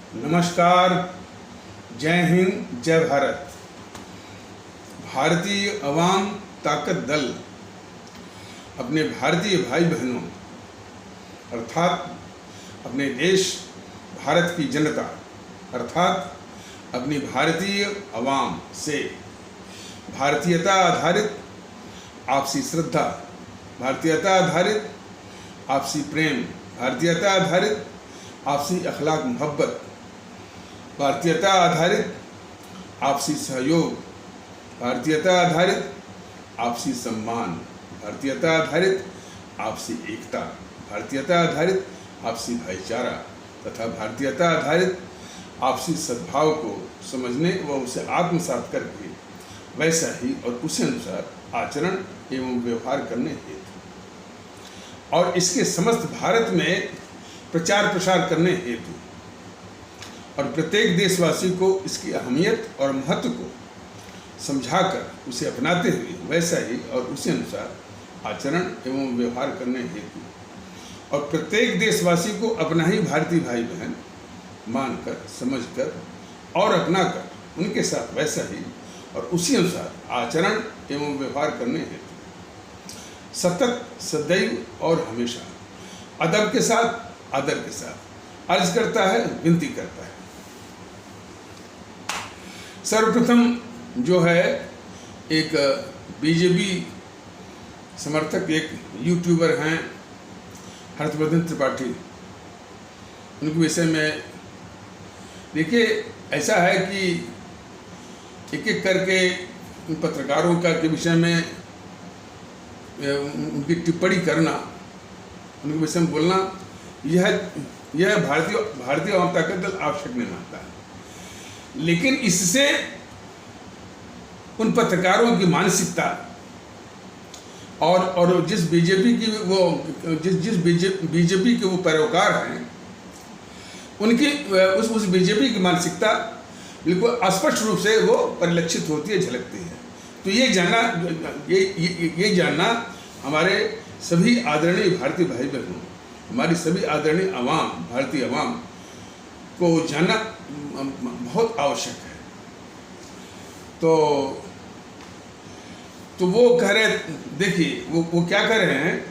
नमस्कार, जय हिंद, जय भारत। भारतीय अवाम ताकत दल अपने भारतीय भाई बहनों अर्थात अपने देश भारत की जनता अर्थात अपनी भारतीय अवाम से भारतीयता आधारित आपसी श्रद्धा, भारतीयता आधारित आपसी प्रेम, भारतीयता आधारित आपसी अखलाक मोहब्बत, भारतीयता आधारित आपसी सहयोग, भारतीयता आधारित आपसी सम्मान, भारतीयता आधारित आपसी एकता, भारतीयता आधारित आपसी भाईचारा तथा भारतीयता आधारित आपसी सद्भाव को समझने व उसे आत्मसात करके वैसा ही और उसी अनुसार आचरण एवं व्यवहार करने हेतु और इसके समस्त भारत में प्रचार प्रसार करने हेतु और प्रत्येक देशवासी को इसकी अहमियत और महत्व को समझाकर उसे अपनाते हुए वैसा ही और उसी अनुसार आचरण एवं व्यवहार करने हेतु और प्रत्येक देशवासी को अपना ही भारतीय भाई बहन मानकर, समझकर और अपनाकर उनके साथ वैसा ही और उसी अनुसार आचरण एवं व्यवहार करने हेतु सतत, सदैव और हमेशा अदब के साथ, आदर के साथ अर्ज करता है, विनती करता है। सर्वप्रथम जो है एक बीजेपी समर्थक एक यूट्यूबर हैं हर्षवर्धन त्रिपाठी, उनके विषय में देखिए ऐसा है कि एक एक करके उन पत्रकारों का के विषय में उनकी टिप्पणी करना, उनके विषय में बोलना यह भारतीय अवाम ताकत दल आवश्यक नहीं मानता है। लेकिन इससे उन पत्रकारों की मानसिकता और जिस बीजेपी की वो जिस बीजेपी के वो पैरोकार हैं उनकी उस बीजेपी की मानसिकता बिल्कुल स्पष्ट रूप से वो परिलक्षित होती है, झलकती है। तो ये जानना हमारे सभी आदरणीय भारतीय भाई बहनों, हमारी सभी आदरणीय अवाम, भारतीय अवाम को जानना बहुत आवश्यक है। तो वो कह रहे, देखिए वो क्या कह रहे हैं,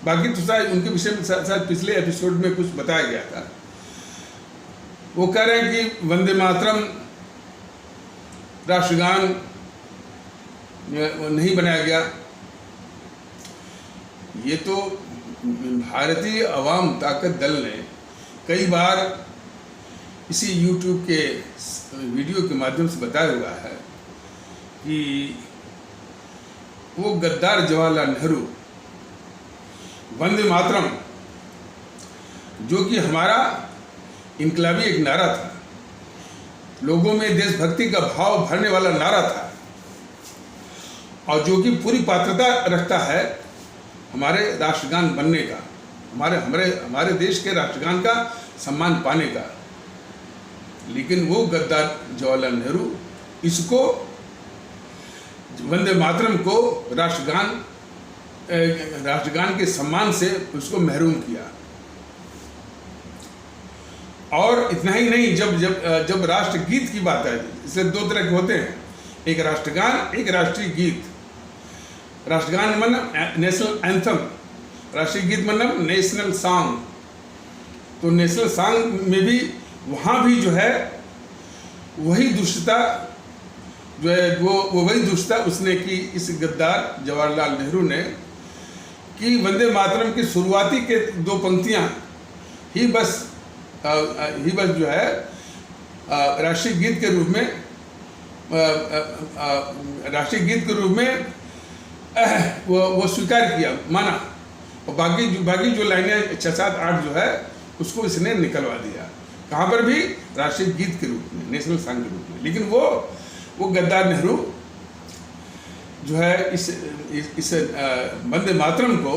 बाकी तो शायद उनके विषय में शायद पिछले एपिसोड में कुछ बताया गया था। वो कह रहे हैं कि वंदे मातरम राष्ट्रगान नहीं बनाया गया। ये तो भारतीय अवाम ताकत दल ने कई बार इसी YouTube के वीडियो के माध्यम से बताया हुआ है कि वो गद्दार जवाहरलाल नेहरू वंदे मातरम, जो कि हमारा इनकलाबी एक नारा था, लोगों में देशभक्ति का भाव भरने वाला नारा था और जो कि पूरी पात्रता रखता है हमारे राष्ट्रगान बनने का, हमारे देश के राष्ट्रगान का सम्मान पाने का। लेकिन वो गद्दार जवाहरलाल नेहरू इसको वंदे मातरम को राष्ट्रगान के सम्मान से उसको महरूम किया। और इतना ही नहीं, जब राष्ट्रगीत की बात है, इससे दो तरह के होते हैं, एक राष्ट्रगान, एक राष्ट्रीय गीत। राष्ट्रगान मतलब नेशनल एंथम, राष्ट्रीय गीत मतलब नेशनल सॉन्ग। तो नेशनल सॉन्ग में भी वहाँ भी जो है वही दुष्टता जो है वो वही दुष्टता उसने की, इस गद्दार जवाहरलाल नेहरू ने, कि वंदे मातरम की शुरुआती के दो पंक्तियाँ ही बस जो है राष्ट्रीय गीत के रूप में वो स्वीकार किया, माना, और बाकी जो लाइनें 6, 7, 8 जो है उसको इसने निकलवा दिया, कहाँ पर भी राष्ट्रीय गीत के रूप में, नेशनल सॉन्ग के रूप में। लेकिन वो गद्दार नेहरू जो है इस वंदे मातरम को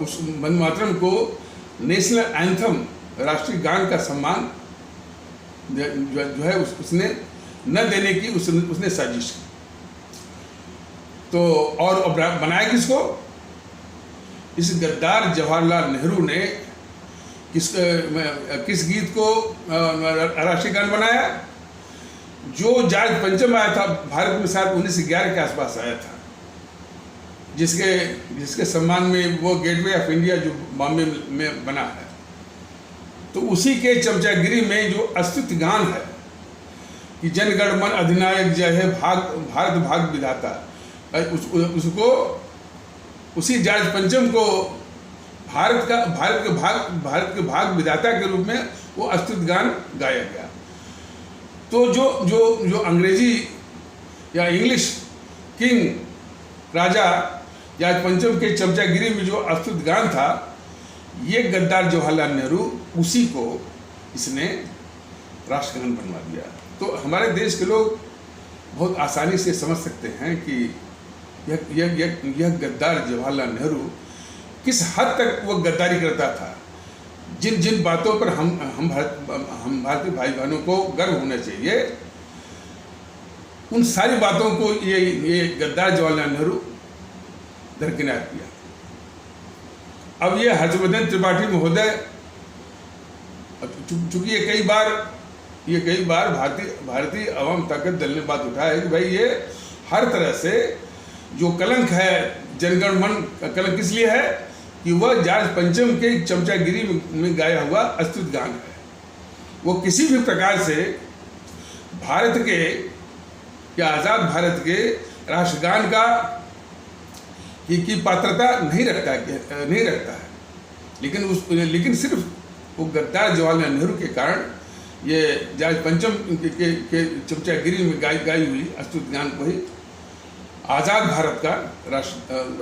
उस वंदे मातरम को नेशनल एंथम, राष्ट्रीय गान का सम्मान जो है उसने न देने की उसने साजिश की। तो और बनाया किसको? इस गद्दार जवाहरलाल नेहरू ने किस गीत को राष्ट्रीय गान बनाया? जो जॉर्ज पंचम आया था भारत में शायद 1911 के आसपास आया था, जिसके सम्मान में वो गेटवे ऑफ इंडिया जो बॉम्बे में बना है। तो उसी के चमचागिरी में जो अस्तुत गान है कि जनगण मन अधिनायक जय है भारत भाग विधाता, उसको उसी जॉर्ज पंचम को भारत के भाग विधाता के रूप में वो अस्तुत गान गाया गया। तो जो अंग्रेजी या इंग्लिश किंग राजा जॉर्ज पंचम के चमचागिरी में जो अस्तुत गान था, ये गद्दार जवाहरलाल नेहरू उसी को इसने राष्ट्रगान बनवा दिया। तो हमारे देश के लोग बहुत आसानी से समझ सकते हैं कि यह गद्दार जवाहरलाल नेहरू किस हद तक वो गद्दारी करता था। जिन बातों पर हम भारतीय भाई बहनों को गर्व होना चाहिए, उन सारी बातों को ये गद्दार जवाहरलाल नेहरू दरकिनार किया। अब ये हर्षवर्धन त्रिपाठी महोदय, चूंकि ये कई बार भारतीय अवाम ताकत दल ने बात उठाया है कि भाई ये हर तरह से जो कलंक है जनगण मन का कलंक किस लिए है कि वह जॉर्ज पंचम के चमचागिरी में गाया हुआ अस्तुत गान है। वो किसी भी प्रकार से भारत के या आज़ाद भारत के राष्ट्रगान का की पात्रता नहीं रखता है, लेकिन सिर्फ वो गद्दार जवाहरलाल नेहरू के कारण ये जॉर्ज पंचम के चमचागिरी में गाई हुई अस्तुत गान को ही आज़ाद भारत का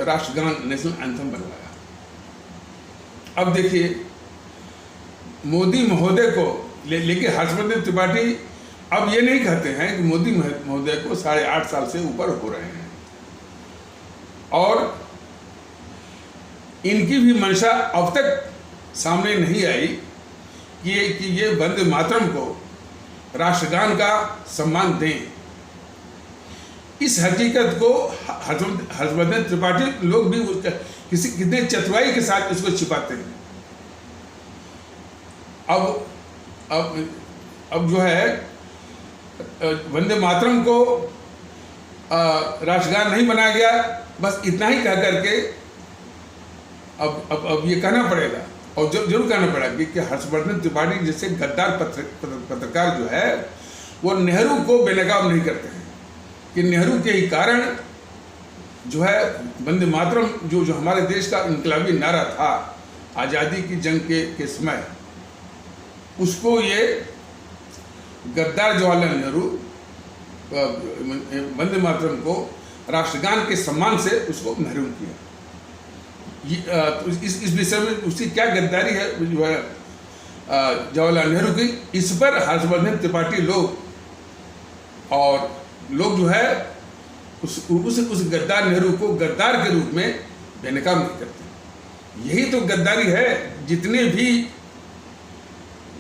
राष्ट्रगान नेशनल एंथम बनवाया। अब देखिए, मोदी महोदय को लेकिन हर्षवर्धन त्रिपाठी अब ये नहीं कहते हैं कि मोदी महोदय को 8.5 साल से ऊपर हो रहे हैं, और इनकी भी मंशा अब तक सामने नहीं आई कि ये वंदे मातरम को राष्ट्रगान का सम्मान दें। इस हकीकत को हर्षवर्धन त्रिपाठी लोग भी कितने चतुराई के साथ इसको छिपाते हैं। अब जो है वंदे मातरम को राष्ट्रगान नहीं बनाया गया, बस इतना ही कह करके अब ये कहना पड़ेगा, और जरूर कहना पड़ेगा कि हर्षवर्धन त्रिपाठी जैसे गद्दार पत्रकार जो है वो नेहरू को बेनकाब नहीं करते हैं कि नेहरू के ही कारण जो है वंदे मातरम जो हमारे देश का इनकलाबी नारा था आज़ादी की जंग के समय, उसको ये गद्दार जवाहरलाल नेहरू वंदे मातरम को राष्ट्रगान के सम्मान से उसको महरूम किया। इस विषय में उसकी क्या गद्दारी है जो है जवाहरलाल नेहरू की, इस पर हर्षवर्धन त्रिपाठी लोग जो है उस गद्दार नेहरू को गद्दार के रूप में बेनकाब नहीं करते। यही तो गद्दारी है। जितने भी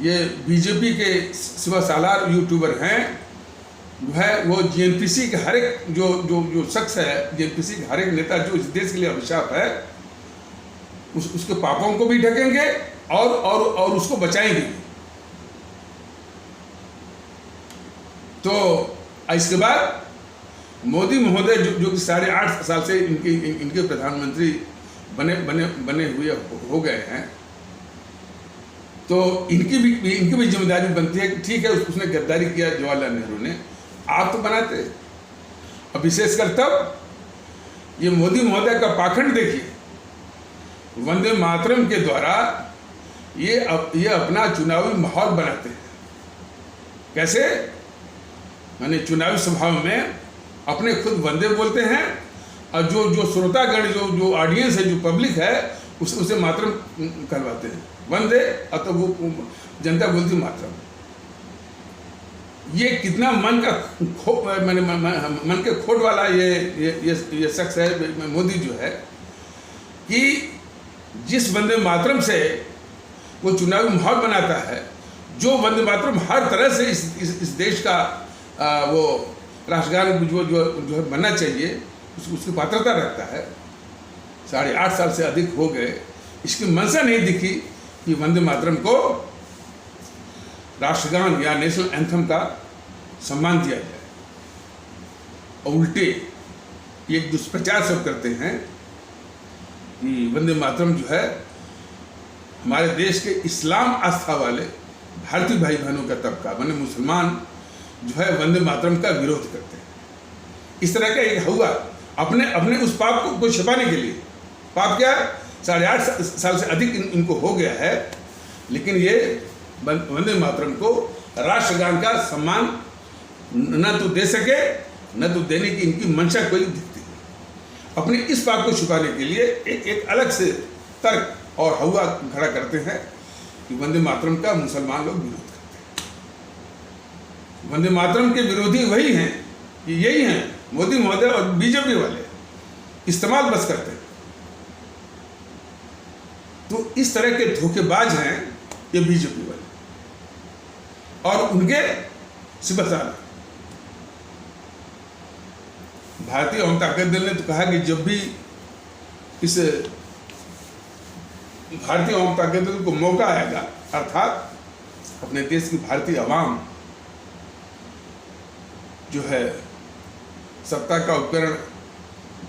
ये बीजेपी के सिवा सालार यूट्यूबर हैं जो है वो जीएनपीसी के हर एक जो शख्स है, जीएनपीसी के हर एक नेता जो इस देश के लिए अभिशाप है, उसके पापों को भी ढकेंगे और उसको बचाएंगे। तो इसके बाद मोदी महोदय जो कि 8.5 साल से इनके प्रधानमंत्री बने हुए हो गए हैं, तो इनकी भी जिम्मेदारी बनती है कि ठीक है उसने गद्दारी किया जवाहरलाल नेहरू ने, आप तो बनाते। अब विशेषकर तब ये मोदी महोदय का पाखंड देखिए, वंदे मातरम के द्वारा ये अपना चुनावी माहौल बनाते हैं। कैसे? माने चुनावी सभाओं में अपने खुद वंदे बोलते हैं, और जो श्रोतागण जो ऑडियंस है, जो पब्लिक है, उसे मातरम कहलवाते हैं वंदे, और तो वो जनता बोलती मातरम। ये कितना मन के खोट वाला ये शख्स है मोदी जो है, कि जिस वंदे मातरम से वो चुनावी माहौल बनाता है, जो वंदे मातरम हर तरह से इस देश का वो राष्ट्रगान जो बनना चाहिए उसकी पात्रता रखता है। 8.5 साल से अधिक हो गए, इसकी मंशा नहीं दिखी कि वंदे मातरम को राष्ट्रगान या नेशनल एंथम का सम्मान दिया जाए, और उल्टे एक दुष्प्रचार सब करते हैं कि वंदे मातरम जो है हमारे देश के इस्लाम आस्था वाले भारतीय भाई बहनों का तबका माने मुसलमान जो है वंदे मातरम का विरोध करते हैं। इस तरह का एक हुआ अपने उस पाप को छिपाने के लिए। पाप क्या, 8.5 साल से अधिक इनको हो गया है, लेकिन ये वंदे मातरम को राष्ट्रगान का सम्मान न तो दे सके, न तो देने की इनकी मंशा कोई दिखती है। अपने इस पाप को छुपाने के लिए एक अलग से तर्क और हवा खड़ा करते हैं कि वंदे मातरम का मुसलमान लोग विरोध करते हैं। वंदे मातरम के विरोधी वही हैं, यही हैं मोदी महोदय और बीजेपी वाले, इस्तेमाल बस करते हैं। तो इस तरह के धोखेबाज हैं ये बीजेपी वाले और उनके सिपहसार। भारतीय जनता दल ने तो कहा कि जब भी इस भारतीय जनता दल को मौका आएगा, अर्थात अपने देश की भारतीय आवाम जो है सत्ता का उपकरण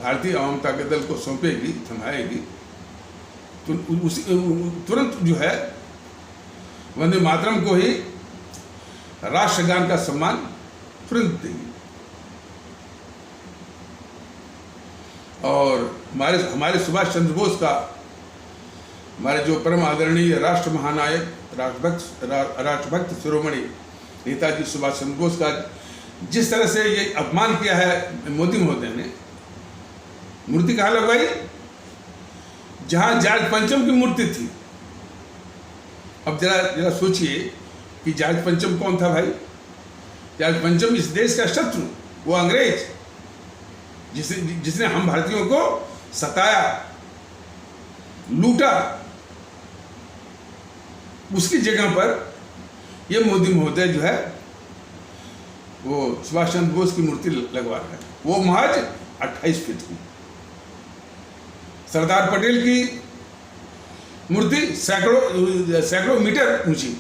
भारतीय जनता दल को सौंपेगी, थमाएगी, तो तुरंत जो है वंदे मातरम को ही राष्ट्रगान का सम्मान तुरंत देगी। और हमारे सुभाष चंद्र बोस का, हमारे जो परम आदरणीय राष्ट्र महानायक राष्ट्रभक्त शिरोमणि नेताजी सुभाष चंद्र बोस का जिस तरह से ये अपमान किया है मोदी महोदय ने, मूर्ति कहाँ लगवाई, जहां जॉर्ज पंचम की मूर्ति थी। अब जरा सोचिए कि जॉर्ज पंचम कौन था भाई? जॉर्ज पंचम इस देश का शत्रु, वो अंग्रेज जिसने हम भारतीयों को सताया, लूटा, उसकी जगह पर ये मोदी महोदय जो है वो सुभाष चंद्र बोस की मूर्ति लगवा रहे हैं, वो महज 28 फीट की। सरदार पटेल की मूर्ति सैकड़ों मीटर ऊंची,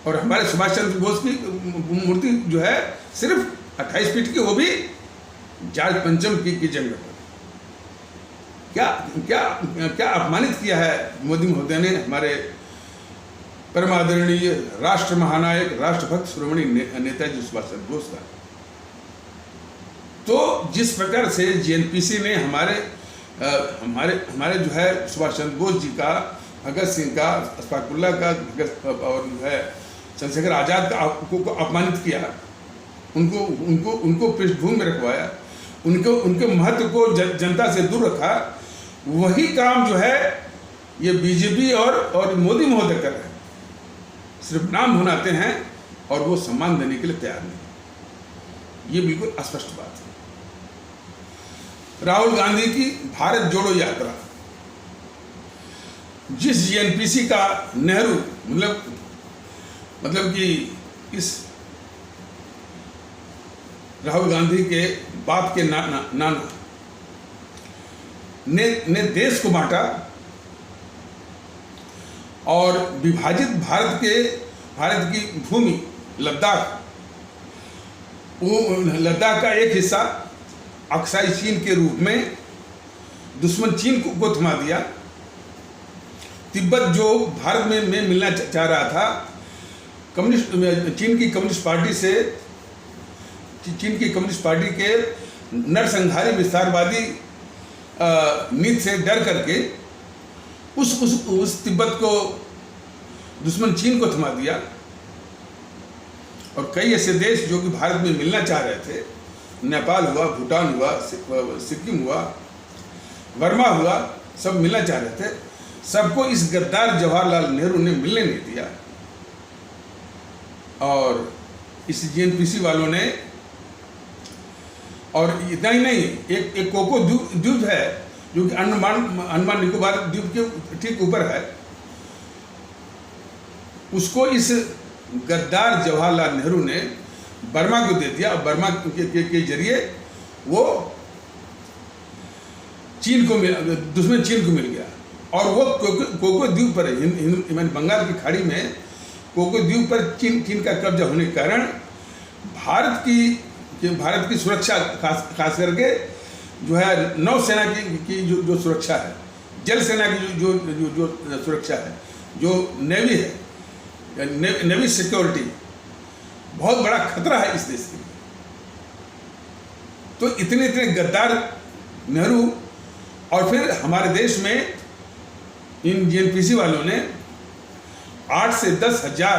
और हमारे सुभाष चंद्र बोस की मूर्ति जो है सिर्फ 28 फीट की, वो भी जॉर्ज पंचम की जगह पर। क्या क्या क्या अपमानित किया है मोदी महोदय ने हमारे परम आदरणीय राष्ट्र महानायक राष्ट्रभक्त शिरोमणि नेताजी सुभाष चंद्र बोस का। तो जिस प्रकार से जेएनपीसी ने हमारे जो है सुभाष चंद्र बोस जी का, भगत सिंह का, अशफाकुल्ला का और जो है चंद्रशेखर आज़ाद को अपमानित किया, उनको पृष्ठभूमि में रखवाया, उनके महत्व को जनता से दूर रखा, वही काम जो है ये बीजेपी और मोदी महोदय कर रहे हैं। सिर्फ नाम भुनाते हैं और वो सम्मान देने के लिए तैयार नहीं। ये बिल्कुल स्पष्ट बात है। राहुल गांधी की भारत जोड़ो यात्रा, जिस जेएनपीसी का नेहरू मतलब कि इस राहुल गांधी के बाप के नाना ने देश को बांटा और विभाजित भारत की भूमि लद्दाख, वो लद्दाख का एक हिस्सा अक्साई चीन के रूप में दुश्मन चीन को थमा दिया। तिब्बत जो भारत में मिलना चाह रहा था, चीन की कम्युनिस्ट पार्टी के नरसंहारी विस्तारवादी नीति से डर करके उस तिब्बत को दुश्मन चीन को थमा दिया। और कई ऐसे देश जो कि भारत में मिलना चाह रहे थे, नेपाल हुआ, भूटान हुआ, सिक्किम हुआ, वर्मा हुआ, सब मिलना चाह रहे थे, सबको इस गद्दार जवाहरलाल नेहरू ने मिलने नहीं दिया। और इस जेएनपीसी वालों ने, और इतना ही नहीं, एक कोको द्वीप है जो कि अंडमान निकोबार द्वीप के ठीक ऊपर है, उसको इस गद्दार जवाहरलाल नेहरू ने बर्मा को दे दिया। बर्मा के जरिए वो दुश्मन चीन को मिल गया। और वो कोको द्वीप पर बंगाल की खाड़ी में कोको द्वीप पर चीन का कब्जा होने के कारण भारत की सुरक्षा खास करके जो है नौसेना की जो सुरक्षा है, जल सेना की जो सुरक्षा है, जो नेवी है, नेवी सिक्योरिटी बहुत बड़ा खतरा है इस देश के लिए। तो इतने गद्दार नेहरू और फिर हमारे देश में इन जीएनपीसी वालों ने 8 से 10 हजार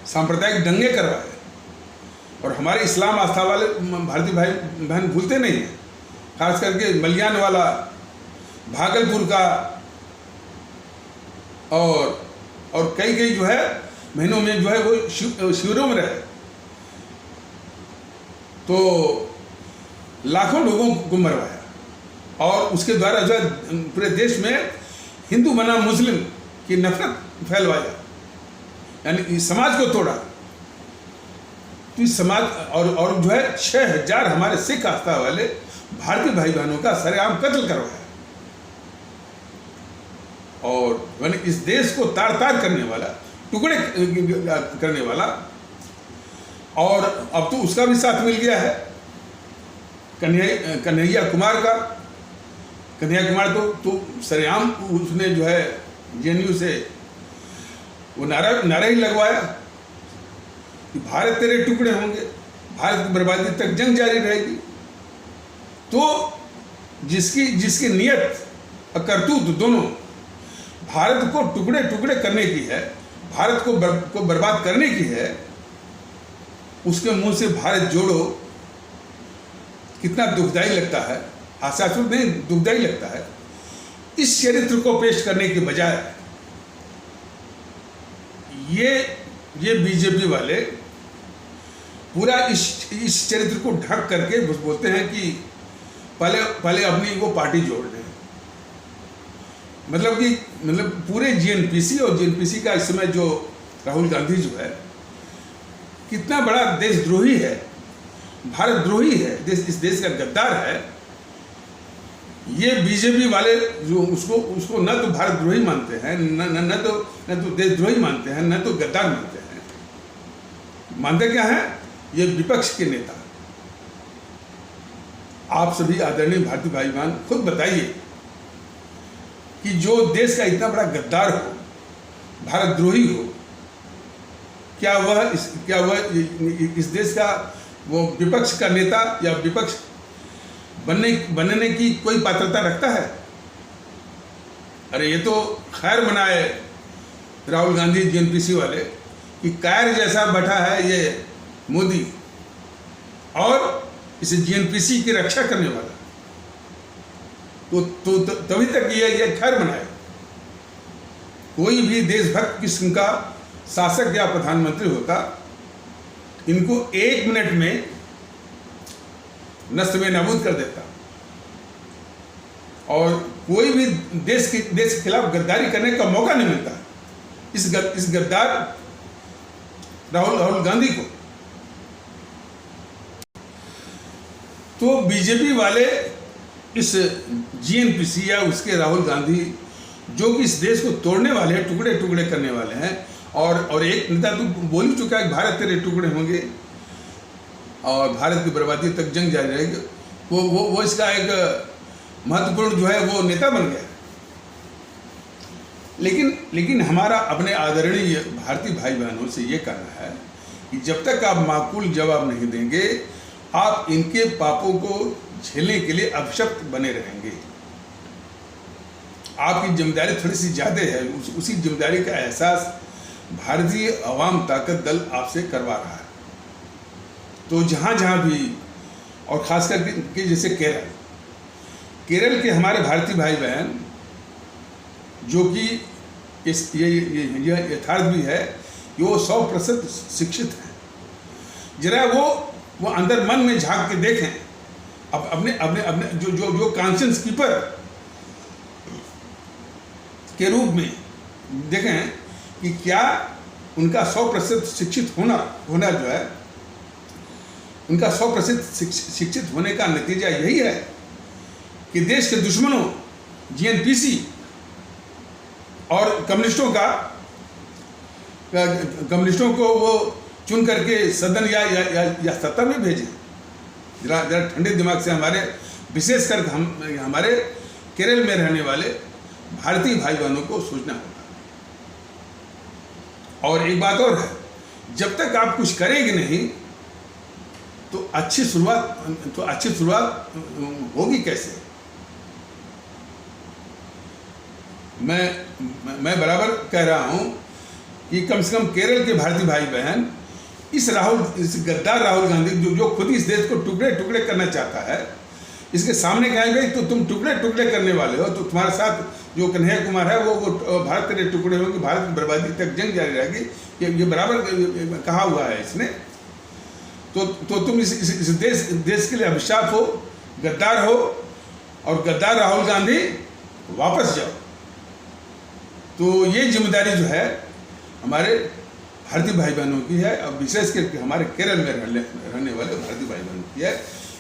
सांप्रदायिक दंगे करवाए और हमारे इस्लाम आस्था वाले भारतीय भाई बहन भूलते नहीं हैं, खास करके मलियान वाला, भागलपुर का और कई जो है महीनों में जो है वो शिविरों में रहे, तो लाखों लोगों को मरवाया और उसके द्वारा जो है पूरे देश में हिंदू बनाम मुस्लिम की नफरत फैलवाया, यानी समाज को तोड़ा। तो इस समाज और जो है 6000 हमारे सिख आस्था वाले भारतीय भाई बहनों का सरेआम कत्ल करवाया और यानी इस देश को तार करने वाला, टुकड़े करने वाला। और अब तो उसका भी साथ मिल गया है कन्हैया कुमार का। कन्हैया कुमार तो सरेआम उसने जो है जेएनयू से वो नारा ही लगवाया कि भारत तेरे टुकड़े होंगे, भारत की बर्बादी तक जंग जारी रहेगी। तो जिसकी नियत और करतूत दोनों भारत को टुकड़े करने की है, भारत को बर्बाद करने की है, उसके मुंह से भारत जोड़ो कितना दुखदाई लगता है, हास्यास्पद नहीं, दुखदाई लगता है। इस चरित्र को पेश करने के बजाय ये बीजेपी वाले पूरा इस चरित्र को ढक करके बोलते हैं कि पहले अपनी वो पार्टी जोड़ लें। मतलब पूरे जीएनपीसी और जीएनपीसी का इस समय जो राहुल गांधी जो है कितना बड़ा देशद्रोही है, भारत द्रोही है, इस देश का गद्दार है। ये बीजेपी वाले जो उसको न तो भारत द्रोही मानते हैं, न तो देशद्रोही मानते हैं, न तो गद्दार मानते हैं। मानते क्या है? ये विपक्ष के नेता। आप सभी आदरणीय भारतीय भाई बहन खुद बताइए कि जो देश का इतना बड़ा गद्दार हो, भारत द्रोही हो, क्या वह इस देश का वो विपक्ष का नेता या विपक्ष बनने की कोई पात्रता रखता है? अरे ये तो खैर मनाए राहुल गांधी जीएनपीसी वाले कि कायर जैसा बैठा है ये मोदी और इसे जीएनपीसी की रक्षा करने वाला, तो तभी तक ये खैर मनाए। कोई भी देशभक्त किस्म का शासक या प्रधानमंत्री होता, इनको 1 मिनट में नष्ट में नाबूद कर देता और कोई भी देश के खिलाफ गद्दारी करने का मौका नहीं मिलता इस गद्दार राहुल गांधी को। तो बीजेपी वाले इस जीएनपीसी या उसके राहुल गांधी जो कि इस देश को तोड़ने वाले हैं, टुकड़े करने वाले हैं, और एक नेता तो बोल ही चुका है भारत तेरे टुकड़े होंगे और भारत की बर्बादी तक जंग जारी रहेगी। वो इसका एक महत्वपूर्ण जो है वो नेता बन गया। लेकिन हमारा अपने आदरणीय भारतीय भाई बहनों से ये कहना है कि जब तक आप माकूल जवाब नहीं देंगे, आप इनके पापों को झेलने के लिए अभिशप्त बने रहेंगे। आपकी जिम्मेदारी थोड़ी सी ज़्यादा है, उसी जिम्मेदारी का एहसास भारतीय अवाम ताकत दल आपसे करवा रहा है। तो जहाँ भी, और ख़ास करके जैसे केरल के हमारे भारतीय भाई बहन जो कि ये यथार्थ भी है कि वो 100% शिक्षित हैं, जरा वो अंदर मन में झांक के देखें, अपने जो कॉन्शियंस कीपर के रूप में देखें कि क्या उनका 100% शिक्षित होना जो है, उनका 100% शिक्षित होने का नतीजा यही है कि देश के दुश्मनों जीएनपीसी और कम्युनिस्टों को वो चुन करके सदन या सत्ता में भेजे। जरा ठंडे दिमाग से हमारे, विशेष कर हमारे केरल में रहने वाले भारतीय भाई बहनों को सोचना होगा। और एक बात और है, जब तक आप कुछ करेंगे नहीं तो अच्छी शुरुआत होगी कैसे? मैं बराबर कह रहा हूं कि कम से कम केरल के भारतीय भाई बहन इस गद्दार राहुल गांधी जो खुद इस देश को टुकड़े टुकड़े करना चाहता है, इसके सामने कहेंगे तो तुम टुकड़े टुकड़े करने वाले हो, तो तुम्हारे साथ जो कन्हैया कुमार है वो भारत के टुकड़े होंगे, भारत की बर्बादी तक जंग जारी रहेगी। ये बराबर कहा हुआ है इसने। तो तुम इस देश के लिए अभिशाप हो, गद्दार हो, और गद्दार राहुल गांधी वापस जाओ। तो ये जिम्मेदारी जो है हमारे भारतीय भाई बहनों की है, और विशेष करके हमारे केरल में रहने वाले भारतीय भाई बहनों की है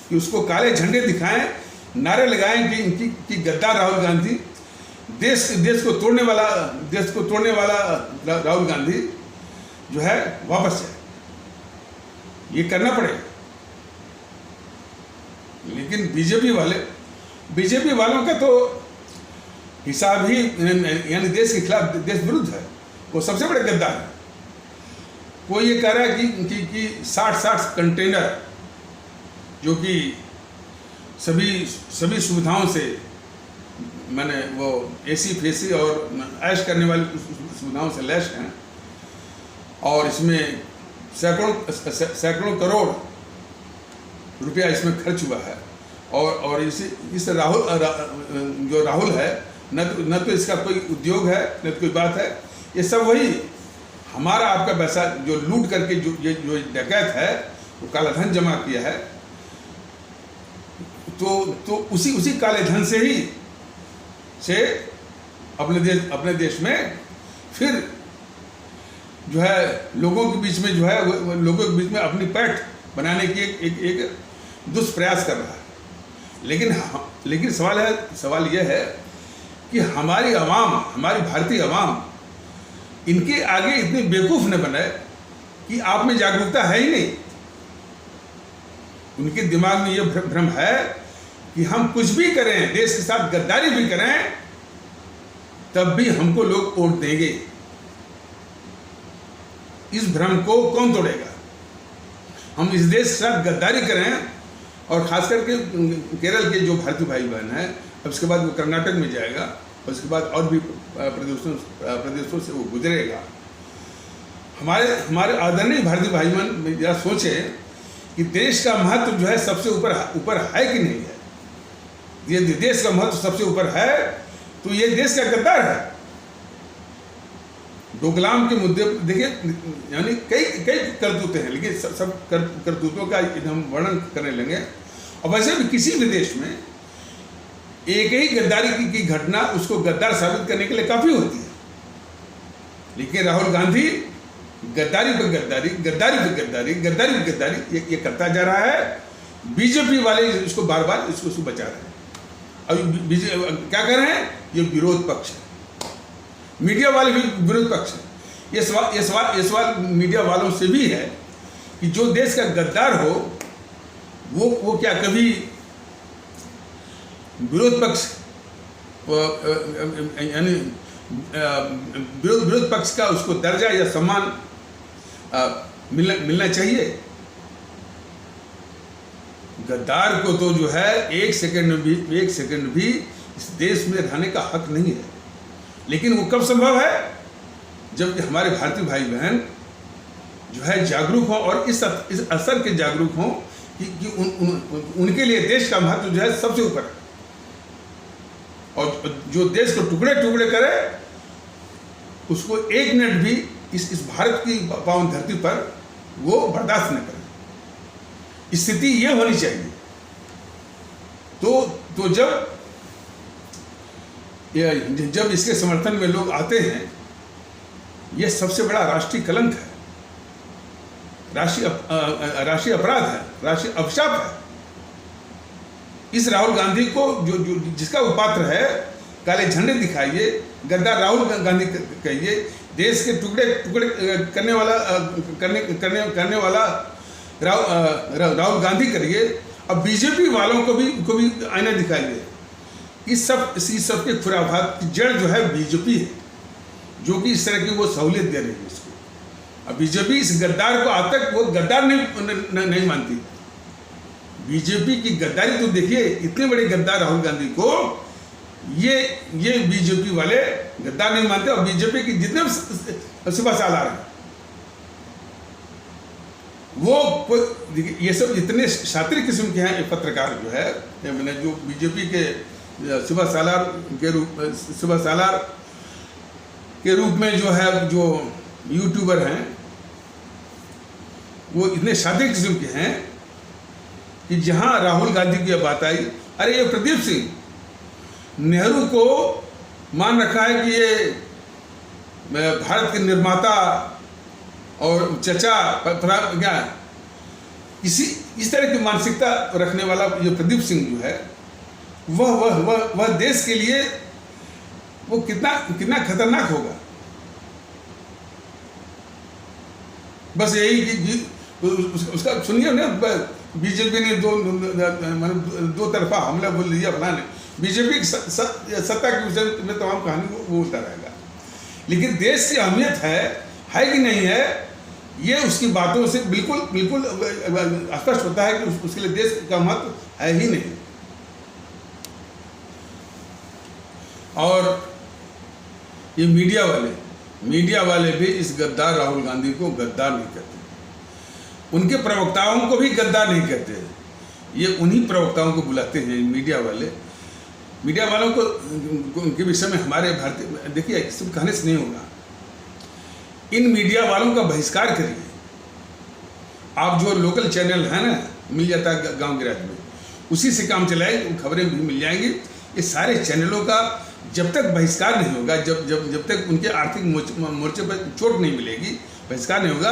कि उसको काले झंडे दिखाएं, नारे लगाएं कि गद्दार राहुल गांधी, देश को तोड़ने वाला राहुल गांधी जो है वापस जाए। ये करना पड़ेगा। लेकिन बीजेपी वालों का तो हिसाब ही यानी देश के खिलाफ, देश विरुद्ध है, वो सबसे बड़े गद्दार है। वो ये कह रहा है कि 60 कंटेनर जो कि सभी सुविधाओं से, मैंने वो एसी फेसी और ऐश करने वाली सुविधाओं से लैस हैं, और इसमें सैकड़ों करोड़ रुपया इसमें खर्च हुआ है। और इस राहुल है, न तो इसका कोई उद्योग है, न तो कोई बात है। ये सब वही हमारा आपका पैसा जो लूट करके जो डकैत है, वो काला धन जमा किया है। तो उसी काले धन से अपने देश में फिर जो है लोगों के बीच में अपनी पैठ बनाने की एक दुष्प्रयास कर रहा है। लेकिन सवाल यह है कि हमारी भारतीय अवाम इनके आगे इतने बेवकूफ न बने कि आप में जागरूकता है ही नहीं। उनके दिमाग में यह भ्रम है कि हम कुछ भी करें, देश के साथ गद्दारी भी करें, तब भी हमको लोग वोट देंगे। इस भ्रम को कौन तोड़ेगा? हम इस देश के साथ गद्दारी करें, और खास करके केरल के जो भारतीय भाई बहन हैं, अब उसके बाद वो कर्नाटक में जाएगा, और उसके बाद और भी प्रदेशों से वो गुजरेगा। हमारे आदरणीय भारतीय भाई बहन जरा सोचे कि देश का महत्व जो है सबसे ऊपर है कि नहीं है। ये देश का महत्व सबसे ऊपर है तो ये देश का गद्दार है। डोकलाम के मुद्दे पर देखिए, यानी कई करतूतें हैं, लेकिन सब करतूतों का हम वर्णन करने लगे। और वैसे भी किसी भी देश में एक ही गद्दारी की घटना उसको गद्दार साबित करने के लिए काफ़ी होती है। लेकिन राहुल गांधी गद्दारी पर गद्दारी ये करता जा रहा है। बीजेपी वाले इसको बार बार इसको बचा रहे हैं। अब क्या कर रहे हैं? ये विरोध पक्ष है, मीडिया वाले भी विरोध पक्ष है। ये सवाल मीडिया वालों से भी है कि जो देश का गद्दार हो वो क्या कभी विरोध पक्ष यानी विरोध पक्ष का उसको दर्जा या सम्मान मिलना चाहिए? गद्दार को तो जो है एक सेकंड भी इस देश में रहने का हक नहीं है। लेकिन वो कब संभव है? जब हमारे भारतीय भाई बहन जो है जागरूक हों, और इस असर के जागरूक हों कि उनके लिए देश का महत्व जो है सबसे ऊपर है, और जो देश को टुकड़े टुकड़े करे उसको एक मिनट भी इस भारत की पावन धरती पर वो बर्दाश्त न करे। स्थिति ये होनी चाहिए। तो जब इसके समर्थन में लोग आते हैं, यह सबसे बड़ा राष्ट्रीय कलंक है, राष्ट्रीय अपराध है, राष्ट्रीय अभिशाप है। इस राहुल गांधी को जो जिसका वो पात्र है, काले झंडे दिखाइए, गद्दार राहुल गांधी कहिए, देश के टुकड़े टुकड़े करने वाला राहुल गांधी करिए, अब बीजेपी वालों को भी आईना दिखाइए। इस सब के खुराफात की जड़ जो है बीजेपी है, जो कि इस तरह की वो सहूलियत दे रही है इसको। अब बीजेपी इस गद्दार को आज तक वो गद्दार नहीं मानती। बीजेपी की गद्दारी तो देखिए, इतने बड़े गद्दार राहुल गांधी को ये बीजेपी वाले गद्दार नहीं मानते। और बीजेपी की जितने सिपा सालार हैं वो ये सब इतने शातिर किस्म के हैं। पत्रकार जो है, मैंने जो बीजेपी के सिपा सालार के रूप में जो है, जो यूट्यूबर हैं, वो इतने शातिर किस्म के हैं कि जहां राहुल गांधी की बात आई, अरे ये प्रदीप सिंह नेहरू को मान रखा है कि ये भारत के निर्माता और चचा क्या इस तरह की मानसिकता रखने वाला ये प्रदीप सिंह जो है, वह देश के लिए वो कितना खतरनाक होगा। बस यही कि उसका सुनिए ना, बीजेपी ने दो तरफा हमला बोल दिया फलाने। बीजेपी की सत्ता के विषय में तमाम कहानी वो बोलता रहेगा, लेकिन देश की अहमियत है कि नहीं है, ये उसकी बातों से बिल्कुल स्पष्ट होता है कि उसके लिए देश का महत्व है ही नहीं। और ये मीडिया वाले भी इस गद्दार राहुल गांधी को गद्दार नहीं कहते, उनके प्रवक्ताओं को भी गद्दार नहीं कहते। ये उन्हीं प्रवक्ताओं को बुलाते हैं मीडिया वालों को के विषय में हमारे भारतीय, देखिए सब कहने से नहीं होगा। इन मीडिया वालों का बहिष्कार करिए। आप जो लोकल चैनल है ना, मिल जाता है गांव गिराज में, उसी से काम चलाए, खबरें भी मिल जाएंगी। ये सारे चैनलों का जब तक बहिष्कार नहीं होगा, जब तक उनके आर्थिक मोर्चे पर चोट नहीं मिलेगी, बहिष्कार नहीं होगा,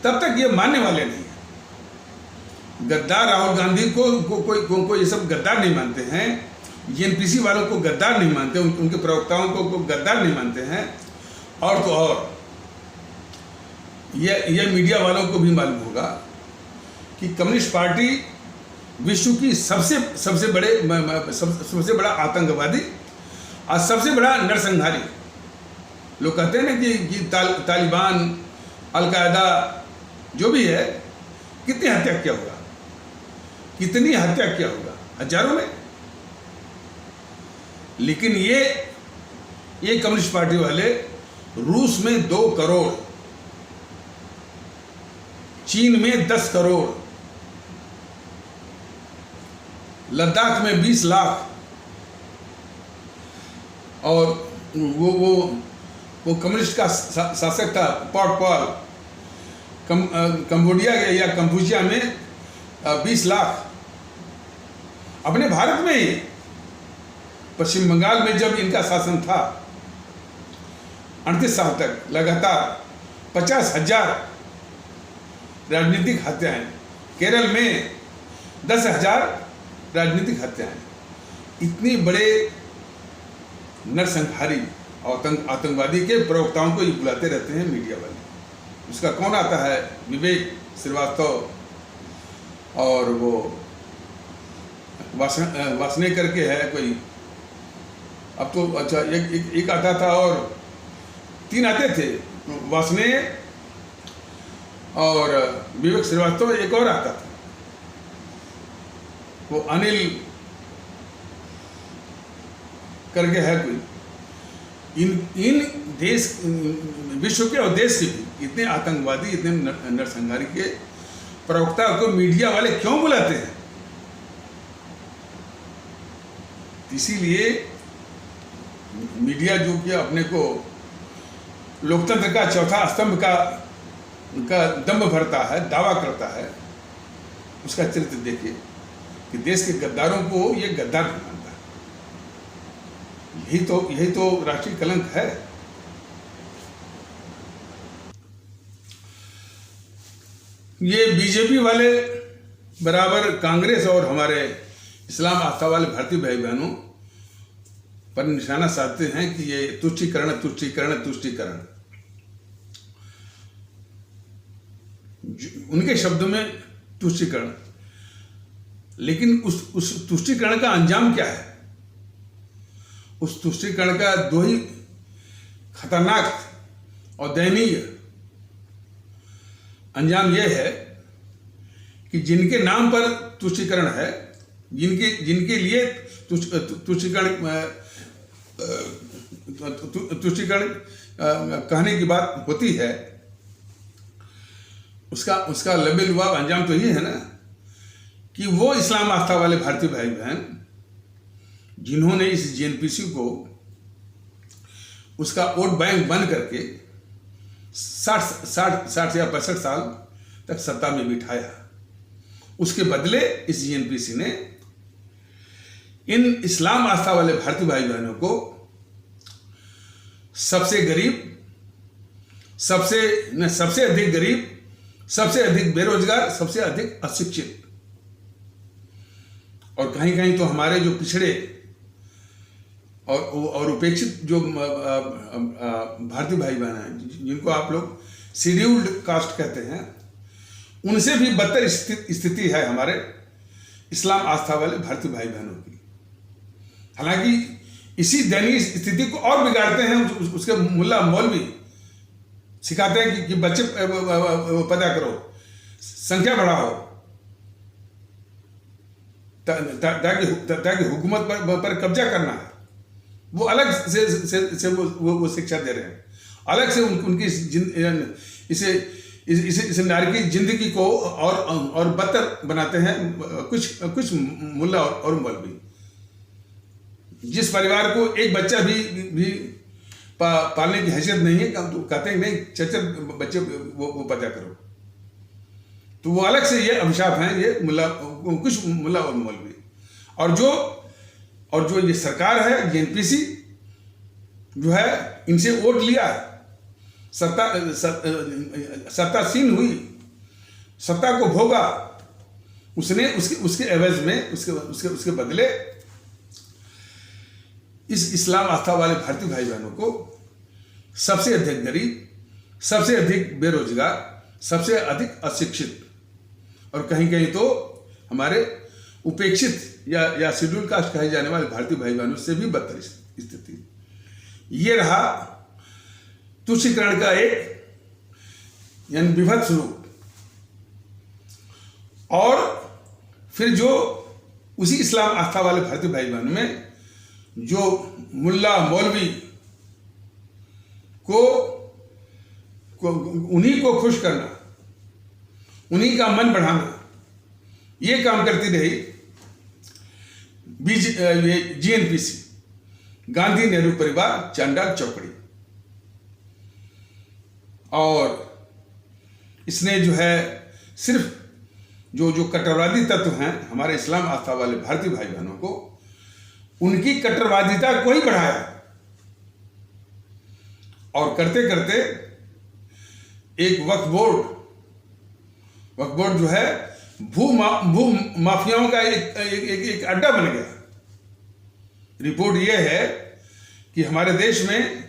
तब तक ये मानने वाले नहीं है। गद्दार राहुल गांधी को ये सब गद्दार नहीं मानते हैं, एनपीसी वालों को गद्दार नहीं मानते, उनके प्रवक्ताओं को गद्दार नहीं मानते हैं। और तो और ये मीडिया वालों को भी मालूम होगा कि कम्युनिस्ट पार्टी विश्व की सबसे बड़ा आतंकवादी और सबसे बड़ा नरसंहारी। लोग कहते हैं ना कि तालिबान, अलकायदा जो भी है, कितनी हत्या किया होगा, हजारों में। लेकिन ये कम्युनिस्ट पार्टी वाले रूस में 2 करोड़, चीन में 10 करोड़, लद्दाख में 20 लाख, और वो कम्युनिस्ट का शासक था पॉट पॉल, कंबोडिया या कंबोजिया में 20 लाख। अपने भारत में ही पश्चिम बंगाल में जब इनका शासन था 38 साल तक लगातार 50,000 राजनीतिक हत्याएं, केरल में 10,000 राजनीतिक हत्याएं। इतने बड़े नरसंहारी आतंकवादी के प्रवक्ताओं को ये बुलाते रहते हैं मीडिया वाले। उसका कौन आता है? विवेक श्रीवास्तव, और वो वासने करके है कोई, अब तो अच्छा एक आता था, और 3 आते थे, वासने और विवेक श्रीवास्तव, एक और आता था वो अनिल करके है कोई। इन देश, विश्व के और देश के भी इतने आतंकवादी, इतने नरसंहारी के प्रवक्ता को मीडिया वाले क्यों बुलाते हैं? इसीलिए मीडिया जो कि अपने को लोकतंत्र का चौथा स्तंभ का दम्भ भरता है, दावा करता है, उसका चरित्र देखिए कि देश के गद्दारों को ये गद्दार नहीं मानता। यही तो राष्ट्रीय कलंक है। ये बीजेपी वाले बराबर कांग्रेस और हमारे इस्लाम आस्था वाले भारतीय भाई बहनों पर निशाना साधते हैं कि ये तुष्टीकरण तुष्टीकरण तुष्टीकरण। उनके शब्दों में तुष्टीकरण, लेकिन उस तुष्टीकरण का अंजाम क्या है? उस तुष्टीकरण का दो ही खतरनाक और दयनीय अंजाम यह है कि जिनके नाम पर तुष्टीकरण है, जिनके लिए तुष्टीकरण कहने की बात होती है, उसका लबेलुबाब अंजाम तो ये है ना कि वो इस्लाम आस्था वाले भारतीय भाई बहन जिन्होंने इस जेएनपीसी को उसका वोट बैंक बन करके 60 या 65 साल तक सत्ता में बिठाया, उसके बदले इस जेएनपीसी ने इन इस्लाम आस्था वाले भारतीय भाई बहनों को सबसे गरीब, सबसे अधिक गरीब, सबसे अधिक बेरोजगार, सबसे अधिक अशिक्षित और कहीं कहीं तो हमारे जो पिछड़े और उपेक्षित जो भारतीय भाई बहन हैं, जिनको आप लोग शेड्यूल्ड कास्ट कहते हैं, उनसे भी बदतर स्थिति है हमारे इस्लाम आस्था वाले भारतीय भाई बहनों की। हालांकि इसी दयनीय स्थिति को और बिगाड़ते हैं उसके मुल्ला मौलवी सिखाते हैं कि बच्चे पैदा करो, संख्या बढ़ाओ, ताकि हुकूमत पर कब्जा करना है। वो अलग से वो शिक्षा दे रहे हैं, अलग से उनकी इसे नारी की जिंदगी को और बदतर बनाते हैं कुछ मुल्ला और मौलवी। जिस परिवार को एक बच्चा भी पालने की हैसियत नहीं है, तो कहते हैं नहीं चचर बच्चे वो पैदा करो। तो वो अलग से ये अभिशाप हैं, ये कुछ मुल्ला और मौलवी। और जो ये सरकार है जेएनपीसी जो है, इनसे वोट लिया, सत्तासीन हुई, सत्ता को भोगा, उसने उसके एवज में उसके बदले इस इस्लाम आस्था वाले भारतीय भाई बहनों को सबसे अधिक गरीब, सबसे अधिक बेरोजगार, सबसे अधिक अशिक्षित और कहीं कहीं तो हमारे उपेक्षित या शेड्यूल कास्ट कहे जाने वाले भारतीय भाई बहनों से भी बदतर स्थिति। ये रहा तुष्टीकरण का एक यानी विभत्स रूप। और फिर जो उसी इस्लाम आस्था वाले भारतीय भाई बहनों में जो मुल्ला मौलवी को उन्हीं को खुश करना, उन्हीं का मन बढ़ाना, ये काम करती रही जेएनपीसी, गांधी नेहरू परिवार चांडाल चौकड़ी। और इसने जो है सिर्फ जो कट्टरवादी तत्व हैं हमारे इस्लाम आस्था वाले भारतीय भाई बहनों को, उनकी कट्टरवादिता को ही बढ़ाया और करते करते एक वक्फ बोर्ड जो है भू माफियाओं का एक अड्डा बन गया। रिपोर्ट यह है कि हमारे देश में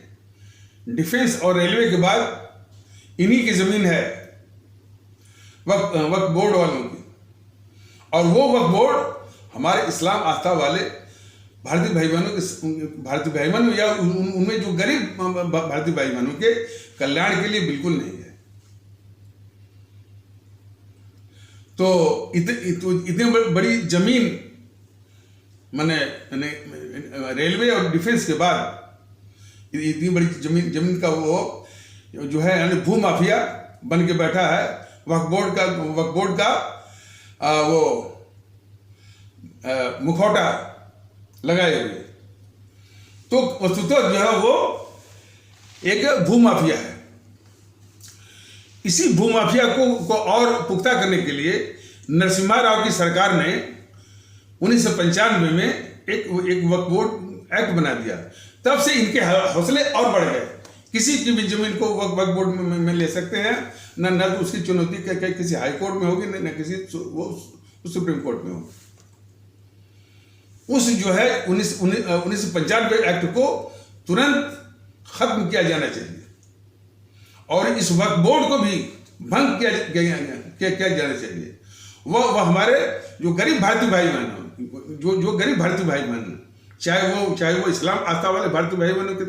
डिफेंस और रेलवे के बाद इन्हीं की जमीन है वक्फ बोर्ड वालों की। और वो वक्फ बोर्ड हमारे इस्लाम आस्था वाले भारतीय भाई बहनों या उनमें जो गरीब भारतीय भाई बहनों के कल्याण के लिए बिल्कुल नहीं है। तो इतनी बड़ी जमीन माने रेलवे और डिफेंस के बाद इतनी बड़ी जमीन का वो जो है यानी भू माफिया बन के बैठा है वक्फ बोर्ड का वो मुखौटा लगाए हुए। तो वस्तुतः जो है वो एक भूमाफिया है। इसी भूमाफिया को और पुख्ता करने के लिए नरसिम्हा राव की सरकार ने 1995 में एक वक्फ बोर्ड एक्ट बना दिया। तब से इनके हौसले और बढ़ गए। किसी की भी जमीन को वक्फ बोर्ड में ले सकते हैं, न तो उसकी चुनौती किसी हाई कोर्ट में होगी, न किसी वो सुप्रीम कोर्ट में होगी। उस जो है 1995 एक्ट को तुरंत खत्म किया जाना चाहिए और इस वक्फ बोर्ड को भी भंग किया जाना चाहिए। वह हमारे जो गरीब भारतीय भाई बहन जो गरीब भारतीय भाई बहन, चाहे वो इस्लाम आस्था वाले भारतीय भाई बहनों के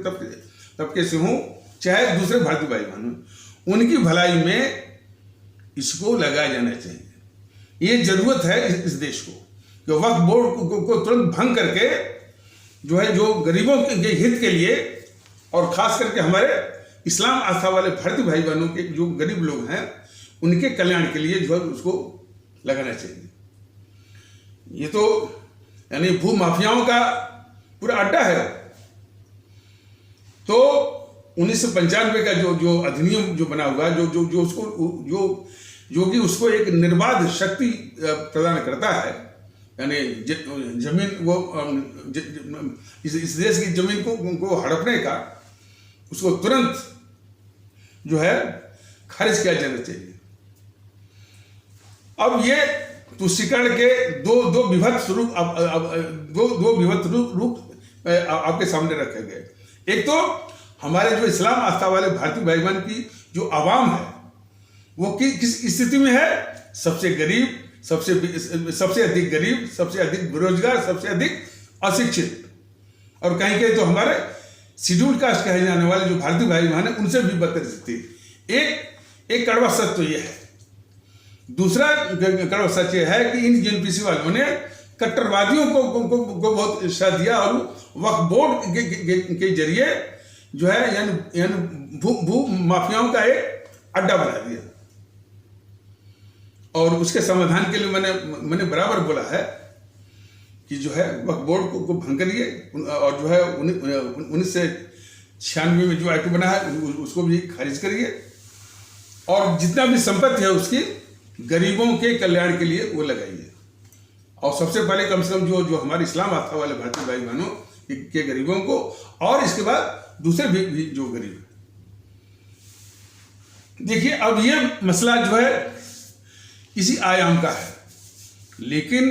तबके से हों, चाहे दूसरे भारतीय भाई बहन हों, उनकी भलाई में इसको लगाया जाना चाहिए। ये जरूरत है इस देश को कि वक्फ बोर्ड को तुरंत भंग करके जो है जो गरीबों के हित के लिए और खास करके हमारे इस्लाम आस्था वाले भारतीय भाई बहनों के जो गरीब लोग हैं उनके कल्याण के लिए जो है उसको लगाना चाहिए। ये तो यानी भू माफियाओं का पूरा अड्डा है। तो 1995 का जो अधिनियम जो बना हुआ जो उसको जो कि उसको एक निर्बाध शक्ति प्रदान करता है, यानी जमीन वो इस देश की जमीन को हड़पने का, उसको तुरंत जो है खारिज किया जाना चाहिए। अब ये तुष्टीकरण के दो विभत्स रूप दो विभत्स रूप आपके सामने रखे गए। एक तो हमारे जो इस्लाम आस्था वाले भारतीय भाई बहन की जो आवाम है वो किस स्थिति में है? सबसे गरीब, सबसे अधिक गरीब, सबसे अधिक बेरोजगार, सबसे अधिक अशिक्षित, और कहीं कहीं तो हमारे शेड्यूल कास्ट कहे जाने वाले जो भारतीय भाई बहन है उनसे भी बदतर स्थिति। एक कड़वा सच तो यह है। दूसरा कड़वा सच यह है कि इन जेएनपीसी वालों ने कट्टरवादियों को बहुत साथ दिया और वक्फ बोर्ड के जरिए जो है यानी भू माफियाओं का एक अड्डा बना दिया। और उसके समाधान के लिए मैंने बराबर बोला है कि जो है वक्फ बोर्ड को भंग करिए और जो है 1996 में जो एक्ट बना है उसको भी खारिज करिए और जितना भी संपत्ति है उसकी गरीबों के कल्याण के लिए वो लगाइए। और सबसे पहले कम से कम जो हमारे इस्लाम आस्था वाले भारतीय भाई बहनों के गरीबों को, और इसके बाद दूसरे भी जो गरीब है। देखिए अब ये मसला जो है इसी आयाम का है, लेकिन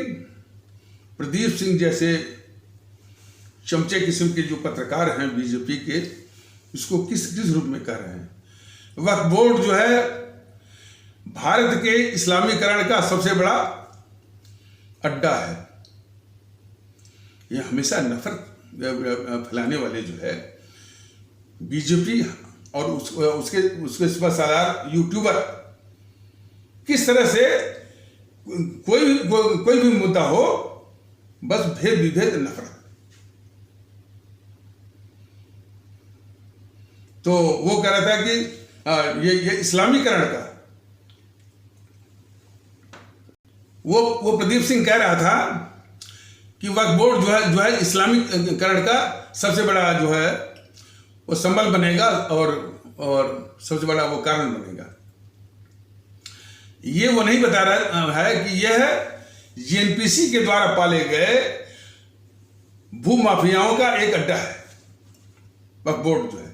प्रदीप सिंह जैसे चमचे किस्म के जो पत्रकार हैं बीजेपी के, इसको किस रूप में कर रहे हैं? वक्फ बोर्ड जो है भारत के इस्लामीकरण का सबसे बड़ा अड्डा है। यह हमेशा नफरत फैलाने वाले जो है बीजेपी और उसके सालार यूट्यूबर किस तरह से कोई भी मुद्दा हो बस भेद विभेद नफरत। तो वो कह रहा था कि ये इस्लामीकरण का वो प्रदीप सिंह कह रहा था कि वक्फ बोर्ड जो है इस्लामीकरण का सबसे बड़ा जो है वो संबल बनेगा और सबसे बड़ा वो कारण बनेगा। ये वो नहीं बता रहा है कि यह जेएनपीसी के द्वारा पाले गए भू माफियाओं का एक अड्डा है। वक्फ बोर्ड जो है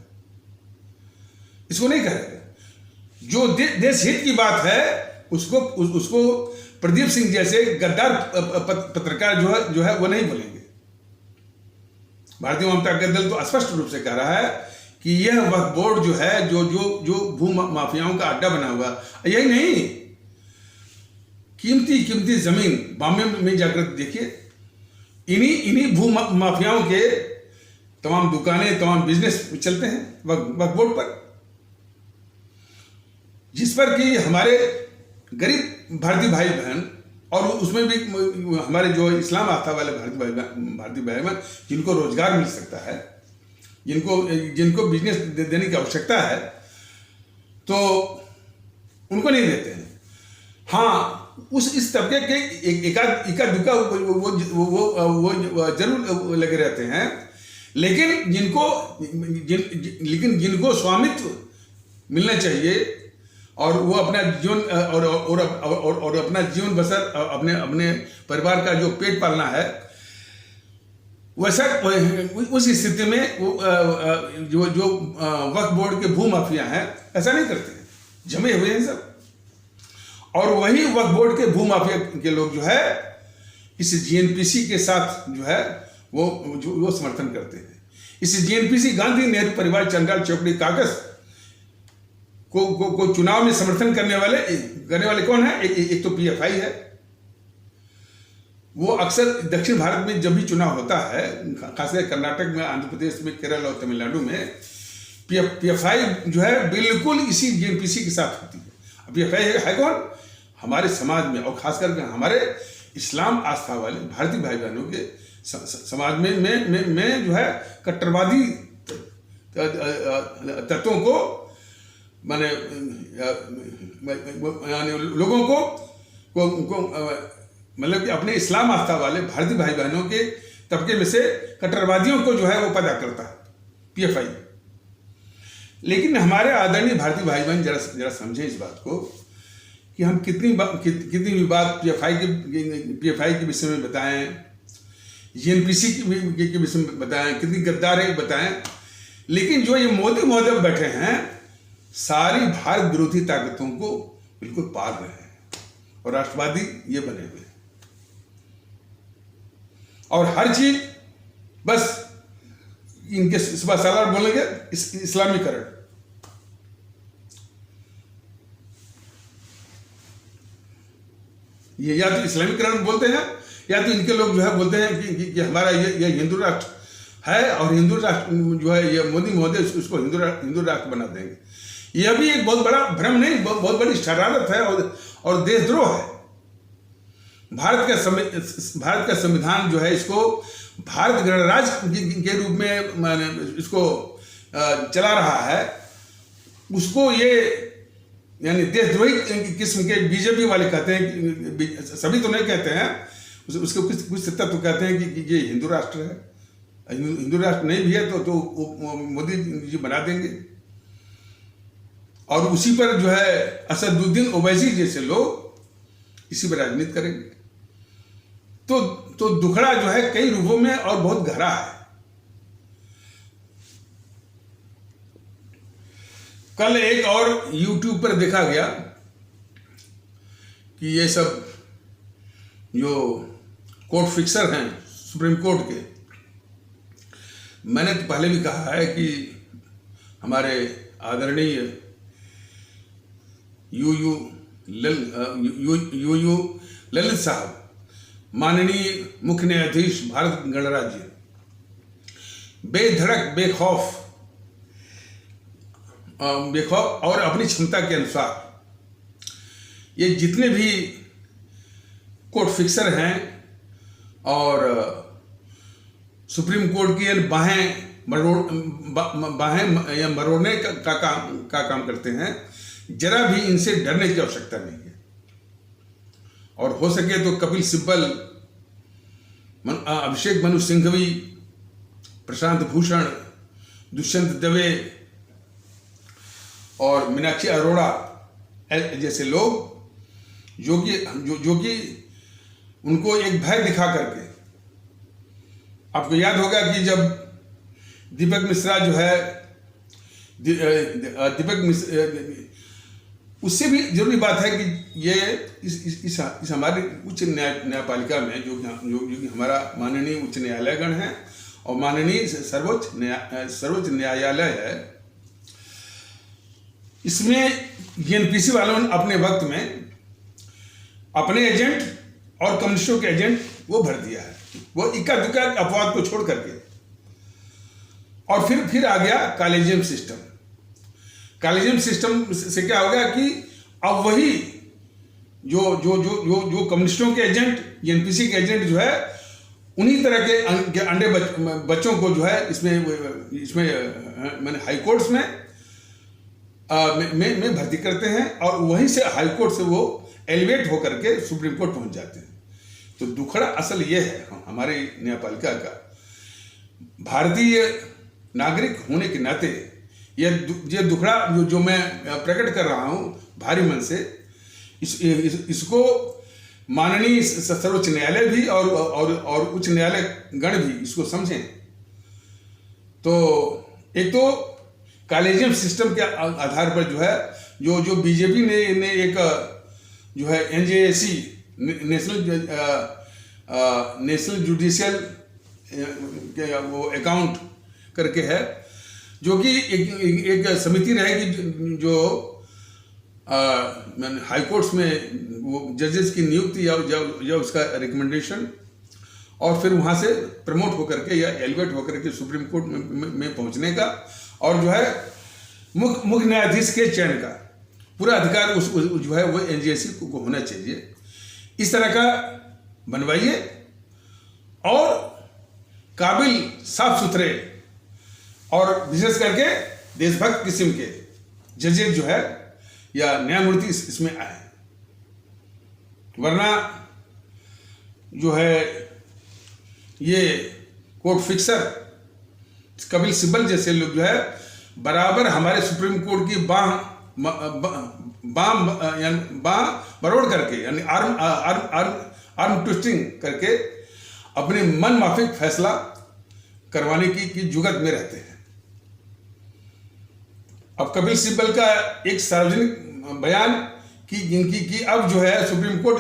इसको नहीं कहेगा। जो देश हित की बात है उसको प्रदीप सिंह जैसे गद्दार पत्रकार जो है वो नहीं बोलेंगे। भारतीय जनता दल तो स्पष्ट रूप से कह रहा है कि यह वक्फ बोर्ड जो है जो भू माफियाओं का अड्डा बना हुआ, यही नहीं, कीमती जमीन बॉम्बे में जाकर देखिए, इन्हीं भू माफियाओं के तमाम दुकानें, तमाम बिजनेस चलते हैं वक्फ बोर्ड पर, जिस पर कि हमारे गरीब भारतीय भाई बहन और उसमें भी हमारे जो इस्लाम आस्था वाले भारतीय भाई बहन जिनको रोजगार मिल सकता है, जिनको बिजनेस देने की आवश्यकता है, तो उनको नहीं देते हैं। हाँ, इस तबके के एकाध दुका वो जरूर लगे रहते हैं, लेकिन जिनको स्वामित्व मिलना चाहिए और वो अपना जीवन और अपना जीवन बसर अपने परिवार का जो पेट पालना है, वैसा उस स्थिति में जो वक्फ बोर्ड के भू माफिया हैं ऐसा नहीं करते, जमे हुए हैं सब। और वही वक्फ बोर्ड के भू माफिया के लोग जो है इस जीएनपीसी के साथ जो है वो समर्थन करते हैं। इस जीएनपीसी गांधी नेहरू परिवार चंडाल चौकड़ी काकस को चुनाव में समर्थन करने वाले कौन है? एक तो पीएफआई है। वो अक्सर दक्षिण भारत में जब भी चुनाव होता है, खासकर कर्नाटक में, आंध्र प्रदेश में, केरल और तमिलनाडु में, पीएफआई जो है बिल्कुल इसी जीएनपीसी के साथ होती है। पीएफआई है कौन? हमारे समाज में और खासकर हमारे इस्लाम आस्था वाले भारतीय भाई बहनों के समाज में जो है कट्टरवादी तत्वों को माने लोगों को मतलब कि अपने इस्लाम आस्था वाले भारतीय भाई बहनों के तबके में से कट्टरवादियों को जो है वो पैदा करता है पीएफआई। लेकिन हमारे आदरणीय भारतीय भाई बहन जरा समझें इस बात को कि हम कितनी भी बात पीएफआई के विषय में बताएं, जीएनपीसी के विषय में बताएं, कितनी गद्दार है बताएं, लेकिन जो ये मोदी महोदय बैठे हैं सारी भारत विरोधी ताकतों को बिल्कुल पाल रहे हैं और राष्ट्रवादी ये बने हुए हैं और हर चीज बस इनके सुबह सालार बोलेंगे इस्लामीकरण। ये या तो इस्लामीकरण बोलते हैं या तो इनके लोग जो है बोलते हैं कि हमारा ये हिंदू राष्ट्र है और हिंदू राष्ट्र जो है ये मोदी महोदय उसको हिंदू राष्ट्र बना देंगे। यह भी एक बहुत बड़ा भ्रम नहीं, बहुत बड़ी शरारत है और देशद्रोह है। भारत का संविधान जो है इसको भारत गणराज्य के रूप में इसको चला रहा है, उसको ये यानी देशद्रोही किस्म के बीजेपी वाले कहते हैं, सभी तो नहीं कहते हैं, उसको कुछ तत्व तो कहते हैं कि ये हिंदू राष्ट्र है। हिंदू राष्ट्र नहीं भी है तो मोदी जी बना देंगे और उसी पर जो है असदुद्दीन ओवैसी जैसे लोग इसी पर राजनीति करेंगे। तो दुखड़ा जो है कई रूपों में और बहुत गहरा है। कल एक और YouTube पर देखा गया कि ये सब जो कोर्ट फिक्सर हैं सुप्रीम कोर्ट के, मैंने तो पहले भी कहा है कि हमारे आदरणीय यू ललित साहब, माननीय मुख्य न्यायाधीश भारत गणराज्य, बेधड़क बेखौफ और अपनी क्षमता के अनुसार ये जितने भी कोर्ट फिक्सर हैं और सुप्रीम कोर्ट की बाहें या मरोड़ने का काम करते हैं, जरा भी इनसे डरने की आवश्यकता नहीं है। और हो सके तो कपिल सिब्बल, अभिषेक मनु सिंघवी, प्रशांत भूषण, दुष्यंत दवे और मीनाक्षी अरोड़ा जैसे लोग जो कि उनको एक भय दिखा करके, आपको याद होगा कि जब दीपक मिश्रा जो है उससे भी जरूरी बात है कि ये इस हमारे उच्च न्यायपालिका में जो हमारा माननीय उच्च न्यायालयगण है और माननीय सर्वोच्च न्यायालय है, इसमें जीएनपीसी वालों ने अपने वक्त में अपने एजेंट और कम्युनिस्टों के एजेंट वो भर दिया है, वो इक्का दुक्का अपवाद को छोड़ करके। और फिर आ गया कॉलेजियम सिस्टम। कॉलेजियम सिस्टम से क्या हो गया कि अब वही जो कम्युनिस्टों के एजेंट, जीएनपीसी के एजेंट जो है, उन्हीं तरह के अंडे बच्चों को जो है इसमें मैंने हाई कोर्ट्स में भर्ती करते हैं और वहीं से हाई कोर्ट से वो एलिवेट होकर के सुप्रीम कोर्ट पहुंच जाते हैं। तो दुखड़ा असल ये है हमारे न्यायपालिका का, भारतीय नागरिक होने के नाते ये दुखड़ा जो मैं प्रकट कर रहा हूं भारी मन से, इसको माननीय सर्वोच्च न्यायालय भी और उच्च न्यायालय गण भी इसको समझें। तो एक तो कॉलेजियम सिस्टम के आधार पर जो है जो बीजेपी ने एक जो है एनजेएसी, नेशनल नेशनल जुडिशियल वो अकाउंट करके है, जो कि एक समिति रहेगी जो हाई कोर्ट्स में वो जजेस की नियुक्ति या उसका रिकमेंडेशन, और फिर वहाँ से प्रमोट होकर के या एलिवेट होकर के सुप्रीम कोर्ट में पहुँचने का, और जो है मुख्य न्यायाधीश के चयन का पूरा अधिकार उस जो है वो एनजीएससी को होना चाहिए। इस तरह का बनवाइए और काबिल, साफ सुथरे और विशेष करके देशभक्त किस्म के जजेस जो है या न्यायमूर्ति इसमें आए, वरना जो है ये कोर्ट फिक्सर कपिल सिब्बल जैसे लोग जो है बराबर हमारे सुप्रीम कोर्ट की बाह बरोड़ करके, यानी आर्म ट्विस्टिंग करके अपने मन माफिक फैसला करवाने की जुगत में रहते हैं। अब कपिल सिब्बल का एक सार्वजनिक बयान कि अब जो है सुप्रीम कोर्ट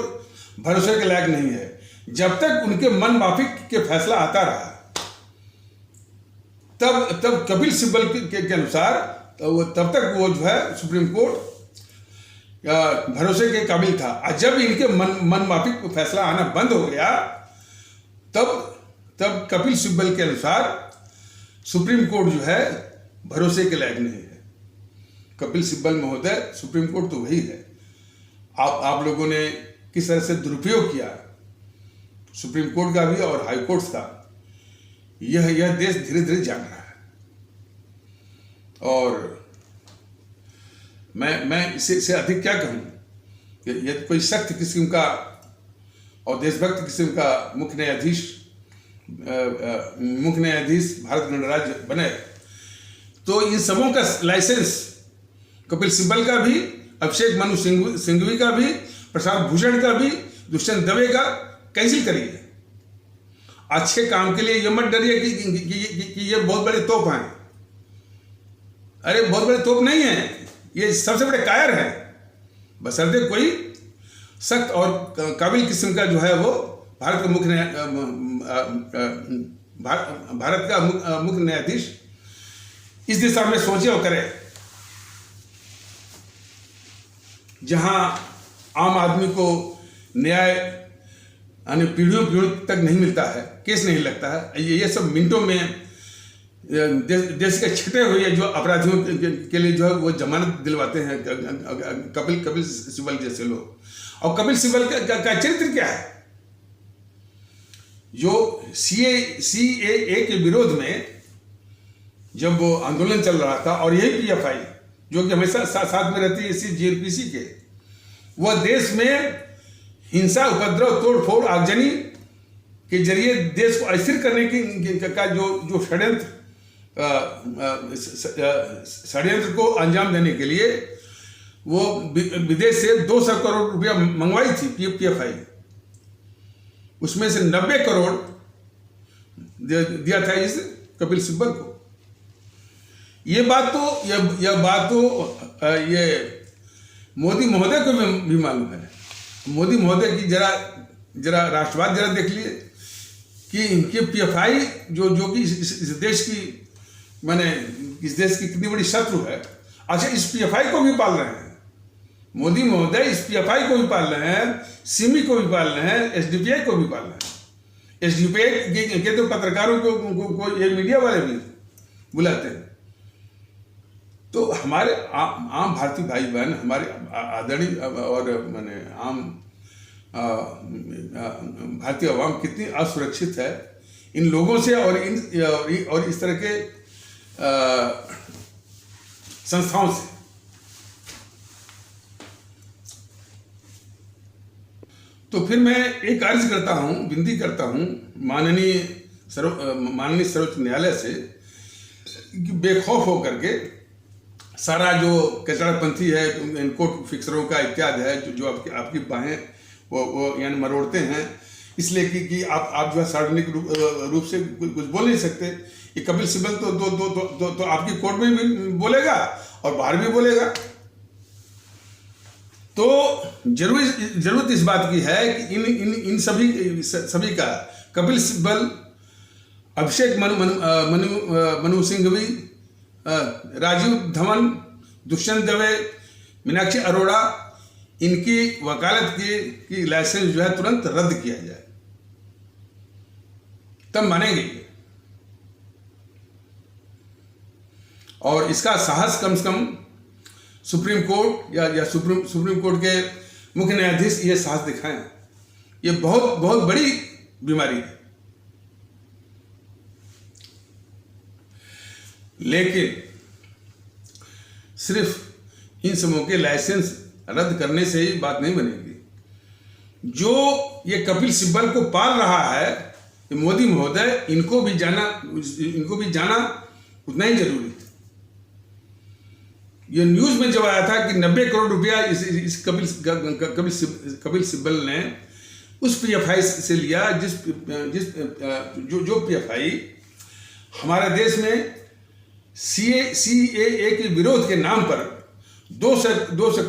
भरोसे के लायक नहीं है, जब तक उनके मन माफिक के फैसला आता रहा तब कपिल सिब्बल के अनुसार तब तक वो जो है सुप्रीम कोर्ट भरोसे के काबिल था। और जब इनके मन माफिक फैसला आना बंद हो गया तब कपिल सिब्बल के अनुसार सुप्रीम कोर्ट जो है भरोसे के लायक नहीं है। कपिल सिब्बल महोदय सुप्रीम कोर्ट तो वही है। आप लोगों ने किस तरह से दुरुपयोग किया सुप्रीम कोर्ट का भी और हाई कोर्ट का, यह देश धीरे धीरे जान रहा है। और मैं इससे अधिक क्या कहूँ कि यदि कोई सख्त किस्म का और देशभक्त किस्म का मुख्य न्यायाधीश भारत गणराज्य बने तो इन सबों का लाइसेंस कपिल सिब्बल का भी, अभिषेक मनु सिंघवी का भी, प्रशांत भूषण का भी, दुष्यंत दवे का कैंसिल करिए। अच्छे काम के लिए ये मत डरिए कि ये बहुत बड़े तोप हैं। अरे बहुत बड़े तोप नहीं है, ये सबसे बड़े कायर हैं। बशर्ते कोई सख्त और काबिल किस्म का जो है वो भारत का मुख्य न्यायाधीश इस दिशा में सोचे और करे, जहां आम आदमी को न्याय पीढ़ियों तक नहीं मिलता है, केस नहीं लगता है। ये सब मिनटों में देश के छटे हुए जो अपराधियों के लिए जो है वो जमानत दिलवाते हैं कपिल सिब्बल जैसे लोग। और कपिल सिब्बल का चरित्र क्या है? जो CAA के विरोध में जब वो आंदोलन चल रहा था, और यही PFI जो कि हमेशा साथ में रहती है GRPC के, वह देश में हिंसा, उपद्रव, तोड़फोड़, आगजनी के जरिए देश को अस्थिर करने का जो षड्यंत्र को अंजाम देने के लिए वो विदेश से 200 करोड़ रुपया मंगवाई थी PFI। उसमें से 90 करोड़ दिया था इस कपिल सिब्बल को। यह बात तो मोदी महोदय को भी मालूम है। मोदी महोदय की जरा राष्ट्रवाद जरा देख लिए कि इनके PFI जो कि इस देश की कितनी बड़ी शत्रु है। अच्छा, इस PFI को भी पाल रहे हैं मोदी महोदय, इस PFI को भी पाल रहे हैं, सिमी को भी पाल रहे हैं, SDPI को भी पाल रहे हैं। SDPI के तो पत्रकारों को ये मीडिया वाले भी बुलाते हैं। तो हमारे आम भारतीय भाई बहन, हमारे आदरणीय और आम भारतीय अवाम कितनी असुरक्षित है इन लोगों से और इस तरह के संस्थाओं से। तो फिर मैं एक अर्ज करता हूँ, विनती करता हूँ माननीय सर्वोच्च न्यायालय से कि बेखौफ होकर के सारा जो कचरापंथी है, कोर्ट फिक्सरों का इत्यादि है जो आपकी बाहें वो यानी मरोड़ते हैं, इसलिए कि आप जो है सार्वजनिक रूप से कुछ बोल नहीं सकते। ये कपिल सिब्बल तो आपकी कोर्ट में भी बोलेगा और बाहर भी बोलेगा। तो जरूरत इस बात की है कि इन सभी का कपिल सिब्बल, अभिषेक मनु सिंघवी, राजीव धवन, दुष्यंत दवे, मीनाक्षी अरोड़ा, इनकी वकालत की लाइसेंस जो है तुरंत रद्द किया जाए, तब मानेंगे। और इसका साहस कम से कम सुप्रीम कोर्ट या सुप्रीम कोर्ट के मुख्य न्यायाधीश ये साहस दिखाएं। ये बहुत बड़ी बीमारी है। लेकिन सिर्फ इन समूह के लाइसेंस रद्द करने से ही बात नहीं बनेगी। जो ये कपिल सिब्बल को पाल रहा है, मोदी महोदय, इनको भी जाना उतना ही जरूरी है। ये न्यूज में जब आया था कि 90 करोड़ रुपया इस कपिल सिब्बल ने उस पीएफआई से लिया, जो पीएफआई हमारे देश में सीएए के विरोध के नाम पर 200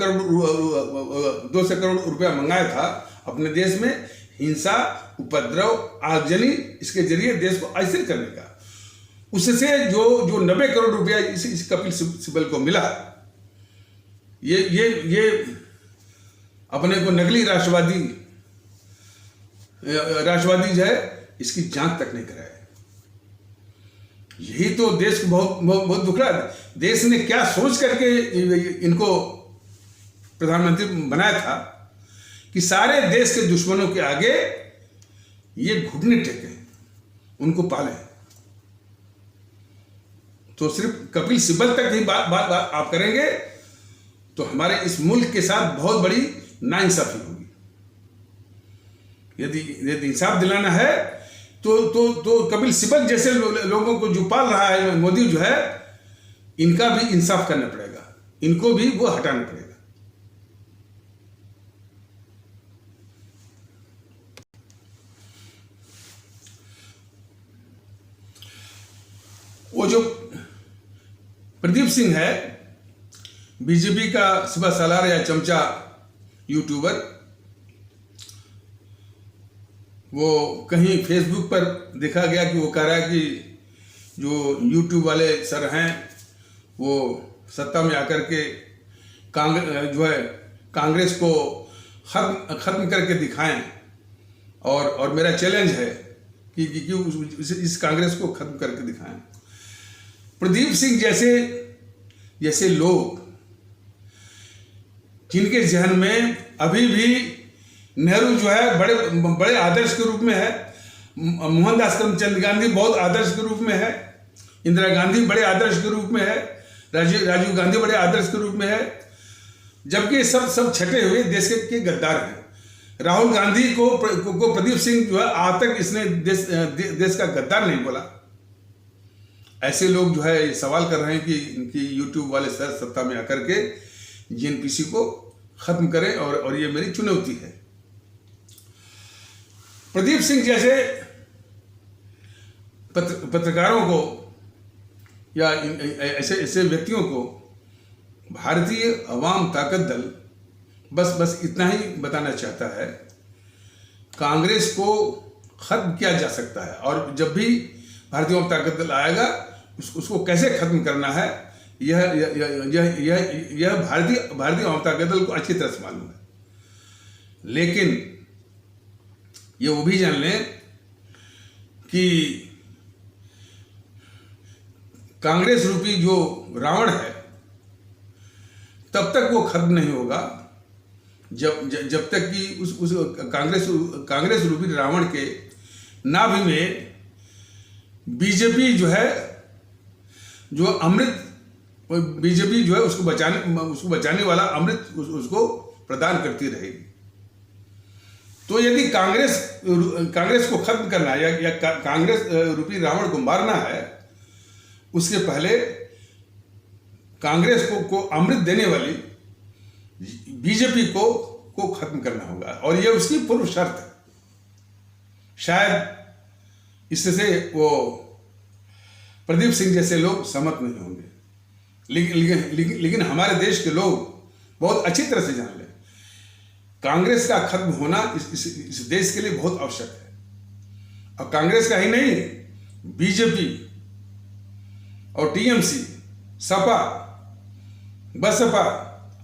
करोड़ रुपया मंगाया था अपने देश में, हिंसा, उपद्रव, आगजनी, इसके जरिए देश को अस्थिर करने का। उससे जो 90 करोड़ रुपया इस कपिल सिब्बल को मिला, ये अपने को नकली राष्ट्रवादी जो है, इसकी जांच तक नहीं कराया। यही तो देश को बहुत दुख रहा है। देश ने क्या सोच करके इनको प्रधानमंत्री बनाया था कि सारे देश के दुश्मनों के आगे ये घुटने टेके, उनको पाले। तो सिर्फ कपिल सिब्बल तक ही बात आप करेंगे तो हमारे इस मुल्क के साथ बहुत बड़ी नाइंसाफी होगी। यदि इंसाफ दिलाना है तो कपिल सिब्बल जैसे लोगों को जो पाल रहा है मोदी जो है, इनका भी इंसाफ करना पड़ेगा, इनको भी वो हटाना पड़ेगा। वो जो प्रदीप सिंह है, बीजेपी का सुबह सालार या चमचा यूट्यूबर, वो कहीं फेसबुक पर देखा गया कि वो कह रहा है कि जो यूट्यूब वाले सर हैं वो सत्ता में आकर के कांग्रेस को खत्म करके दिखाएं, और मेरा चैलेंज है कि इस कांग्रेस को खत्म करके दिखाएं। प्रदीप सिंह जैसे लोग, जिनके जहन में अभी भी नेहरू जो है बड़े आदर्श के रूप में है, मोहनदास करमचंद गांधी बहुत आदर्श के रूप में है, इंदिरा गांधी बड़े आदर्श के रूप में है, राजीव गांधी बड़े आदर्श के रूप में है, जबकि सब छटे हुए देश के गद्दार हैं। राहुल गांधी को प्रदीप सिंह जो है आज तक इसने देश का गद्दार नहीं बोला। ऐसे लोग जो है सवाल कर रहे हैं कि इनकी यूट्यूब वाले सर सत्ता में आकर के जीएनपीसी को खत्म करें, और ये मेरी चुनौती है। प्रदीप सिंह जैसे पत्रकारों को या ऐसे व्यक्तियों को भारतीय अवाम ताकत दल बस इतना ही बताना चाहता है, कांग्रेस को खत्म किया जा सकता है, और जब भी भारतीय अवाम ताकत दल आएगा उसको कैसे खत्म करना है, यह भारतीय अवाम ताकत दल को अच्छी तरह से मालूम है। लेकिन ये वो भी जान लें कि कांग्रेस रूपी जो रावण है तब तक वो खत्म नहीं होगा जब तक कि उस कांग्रेस रूपी रावण के नाभि में बीजेपी जो है, जो अमृत, बीजेपी जो है उसको बचाने वाला अमृत उसको प्रदान करती रहेगी। तो यदि कांग्रेस को खत्म करना है या कांग्रेस रूपी रावण को मारना है, उसके पहले कांग्रेस को अमृत देने वाली बीजेपी को खत्म करना होगा, और यह उसकी पूर्व शर्त है। शायद इससे वो प्रदीप सिंह जैसे लोग सहमत नहीं होंगे, लेकिन हमारे देश के लोग बहुत अच्छी तरह से जान लें कांग्रेस का खत्म होना इस देश के लिए बहुत आवश्यक है। और कांग्रेस का ही नहीं, बीजेपी और TMC, SP, BSP,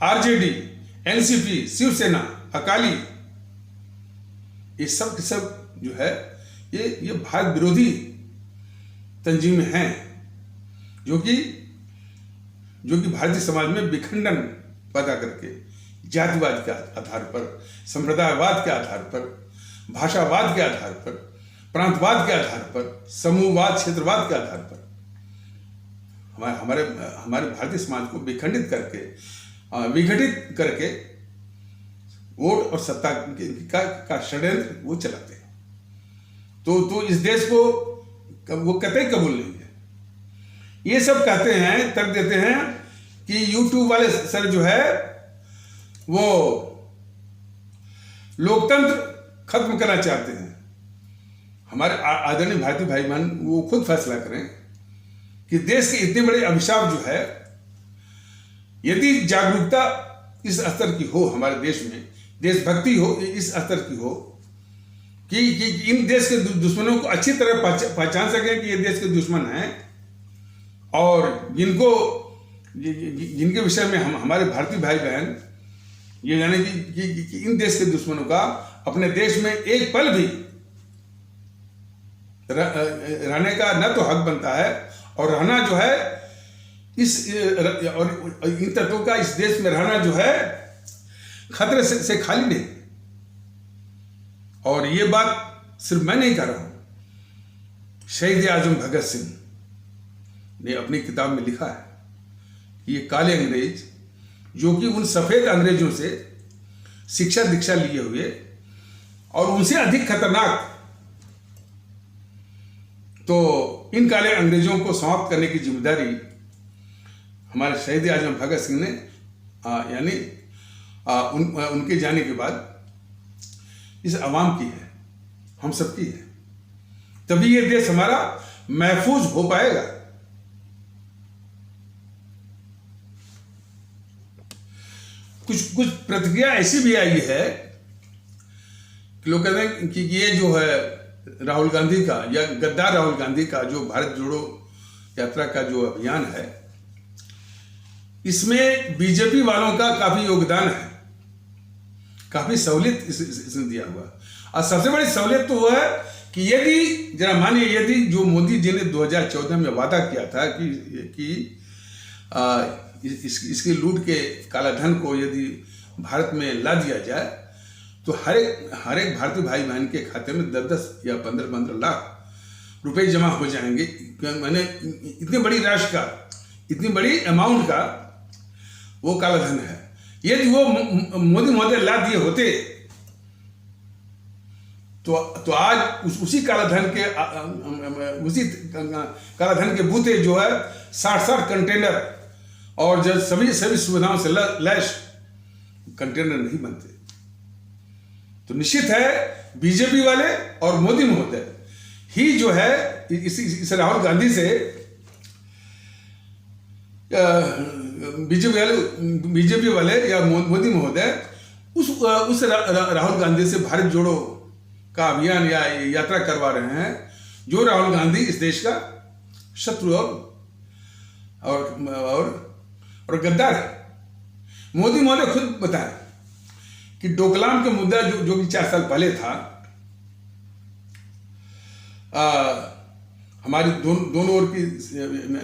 RJD, NCP, Shiv Sena, Akali, ये सब के सब जो है ये भारत विरोधी तंजीमें हैं, जो कि भारतीय समाज में विखंडन पैदा करके जातिवाद के आधार पर, संप्रदायवाद के आधार पर, भाषावाद के आधार पर, प्रांतवाद के आधार पर, समूहवाद, क्षेत्रवाद के आधार पर हमारे भारतीय समाज को विखंडित करके, विघटित करके वोट और सत्ता का षड्यंत्र वो चलाते हैं। तो इस देश को वो कतई कबूल नहीं है। ये सब कहते हैं, तर्क देते हैं कि यूट्यूब वाले सर जो है वो लोकतंत्र खत्म करना चाहते हैं। हमारे आदरणीय भारतीय भाई बहन वो खुद फैसला करें कि देश के इतने बड़े अभिशाप जो है, यदि जागरूकता इस स्तर की हो, हमारे देश में देशभक्ति हो इस स्तर की हो कि इन देश के दुश्मनों को अच्छी तरह पहचान सकें कि ये देश के दुश्मन हैं, और जिनके विषय में हमारे भारतीय भाई बहन ये जाने कि इन देश के दुश्मनों का अपने देश में एक पल भी रहने का न तो हक बनता है, और रहना जो है और इन तत्वों का इस देश में रहना जो है खतरे से खाली नहीं। और ये बात सिर्फ मैं नहीं कह रहा हूं, शहीद आजम भगत सिंह ने अपनी किताब में लिखा है कि ये काले अंग्रेज, जो कि उन सफेद अंग्रेजों से शिक्षा दीक्षा लिए हुए और उनसे अधिक खतरनाक, तो इन काले अंग्रेजों को समाप्त करने की जिम्मेदारी हमारे शहीद आजम भगत सिंह ने यानी उनके जाने के बाद इस अवाम की है, हम सबकी है। तभी ये देश हमारा महफूज हो पाएगा। कुछ प्रतिक्रिया ऐसी भी आई है कि लोग कहते हैं कि ये जो है राहुल गांधी का या गद्दार राहुल गांधी का जो भारत जोड़ो यात्रा का जो अभियान है, इसमें बीजेपी वालों का काफी योगदान है, काफी सहूलियत इसने दिया हुआ। और सबसे बड़ी सहूलियत तो वो है कि यदि जरा मानिए, यदि जो मोदी जी ने 2014 में वादा किया था कि इसकी लूट के काला धन को यदि भारत में ला दिया जाए तो हर एक भारतीय भाई बहन के खाते में 10-10 या 15-15 लाख रुपए जमा हो जाएंगे। मैंने इतनी बड़ी राशि का, इतनी बड़ी अमाउंट का वो काला धन है। यदि वो मोदी महोदय ला दिए होते तो आज उसी काला धन के बूते जो है 60 कंटेनर और जब सभी सुविधाओं से लैस कंटेनर नहीं बनते। तो निश्चित है बीजेपी वाले और मोदी महोदय ही जो है इस राहुल गांधी से बीजेपी वाले या मोदी महोदय उस राहुल गांधी से भारत जोड़ो का अभियान या यात्रा करवा रहे हैं, जो राहुल गांधी इस देश का शत्रु और गद्दार है। मोदी महोदय खुद बताए कि डोकलाम का मुद्दा जो कि 4 साल पहले था, हमारी दोनों ओर की,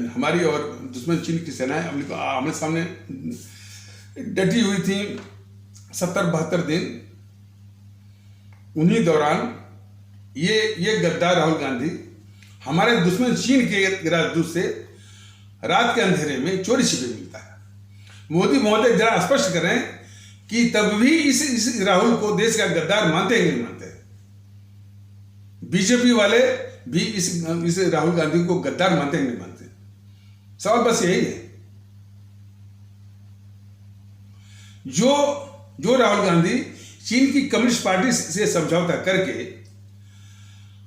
हमारी और दुश्मन चीन की सेनाएं आमने सामने डटी हुई थी 70-72 दिन। उन्हीं दौरान ये गद्दार राहुल गांधी हमारे दुश्मन चीन के राजदूत से रात के अंधेरे में चोरी छिपे मिलता है। मोदी महोदय जरा स्पष्ट करें कि तब भी इस राहुल को देश का गद्दार मानते हैं कि नहीं मानते। बीजेपी वाले भी इस राहुल गांधी को गद्दार मानते हैं कि नहीं मानते। सवाल बस यही है। जो राहुल गांधी चीन की कम्युनिस्ट पार्टी से समझौता करके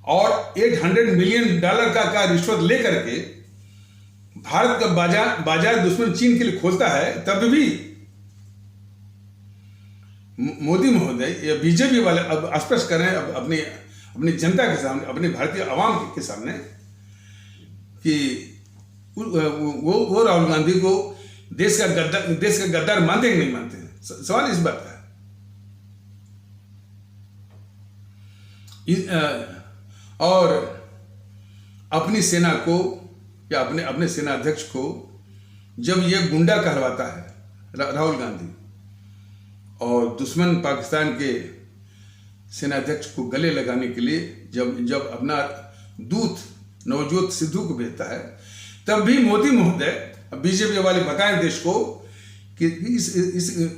और $800 मिलियन का रिश्वत लेकर के भारत का बाजार दुश्मन चीन के लिए खोलता है, तब भी मोदी महोदय या बीजेपी वाले अब स्पष्ट करें अपनी अपनी जनता के सामने, अपनी भारतीय आवाम के सामने कि वो राहुल गांधी को देश का गद्दार मानते कि नहीं मानते हैं। सवाल इस बात का है। और अपनी सेना को या अपने सेना अध्यक्ष को जब ये गुंडा कहलवाता है राहुल गांधी, और दुश्मन पाकिस्तान के सेनाध्यक्ष को गले लगाने के लिए जब अपना दूत नवजोत सिद्धू को भेजता है, तब भी मोदी महोदय बीजेपी वाले बताएं देश को कि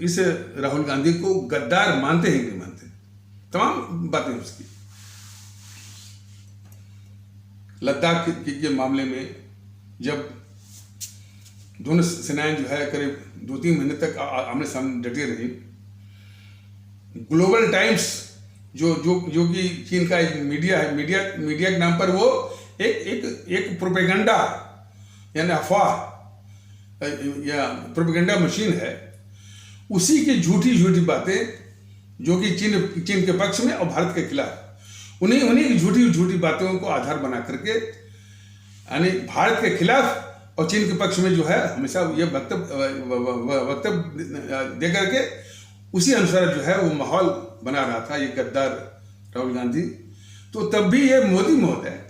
इस राहुल गांधी को गद्दार मानते हैं कि नहीं मानते। तमाम बातें उसकी। लद्दाख के मामले में जब दोनों सेनाएं जो है करीब 2-3 महीने तक आमने सामने डटी रही, ग्लोबल टाइम्स जो कि चीन का एक मीडिया है, मीडिया के नाम पर वो एक प्रोपेगेंडा यानी अफवाह या प्रोपेगेंडा मशीन है, उसी की झूठी बातें जो कि चीन के पक्ष में और भारत के खिलाफ, उन्हीं की झूठी बातों को आधार बना करके यानी भारत के खिलाफ और चीन के पक्ष में जो है हमेशा ये वक्तव्य दे करके उसी अनुसार जो है वो माहौल बना रहा था ये गद्दार राहुल गांधी। तो तब भी ये मोदी महोदय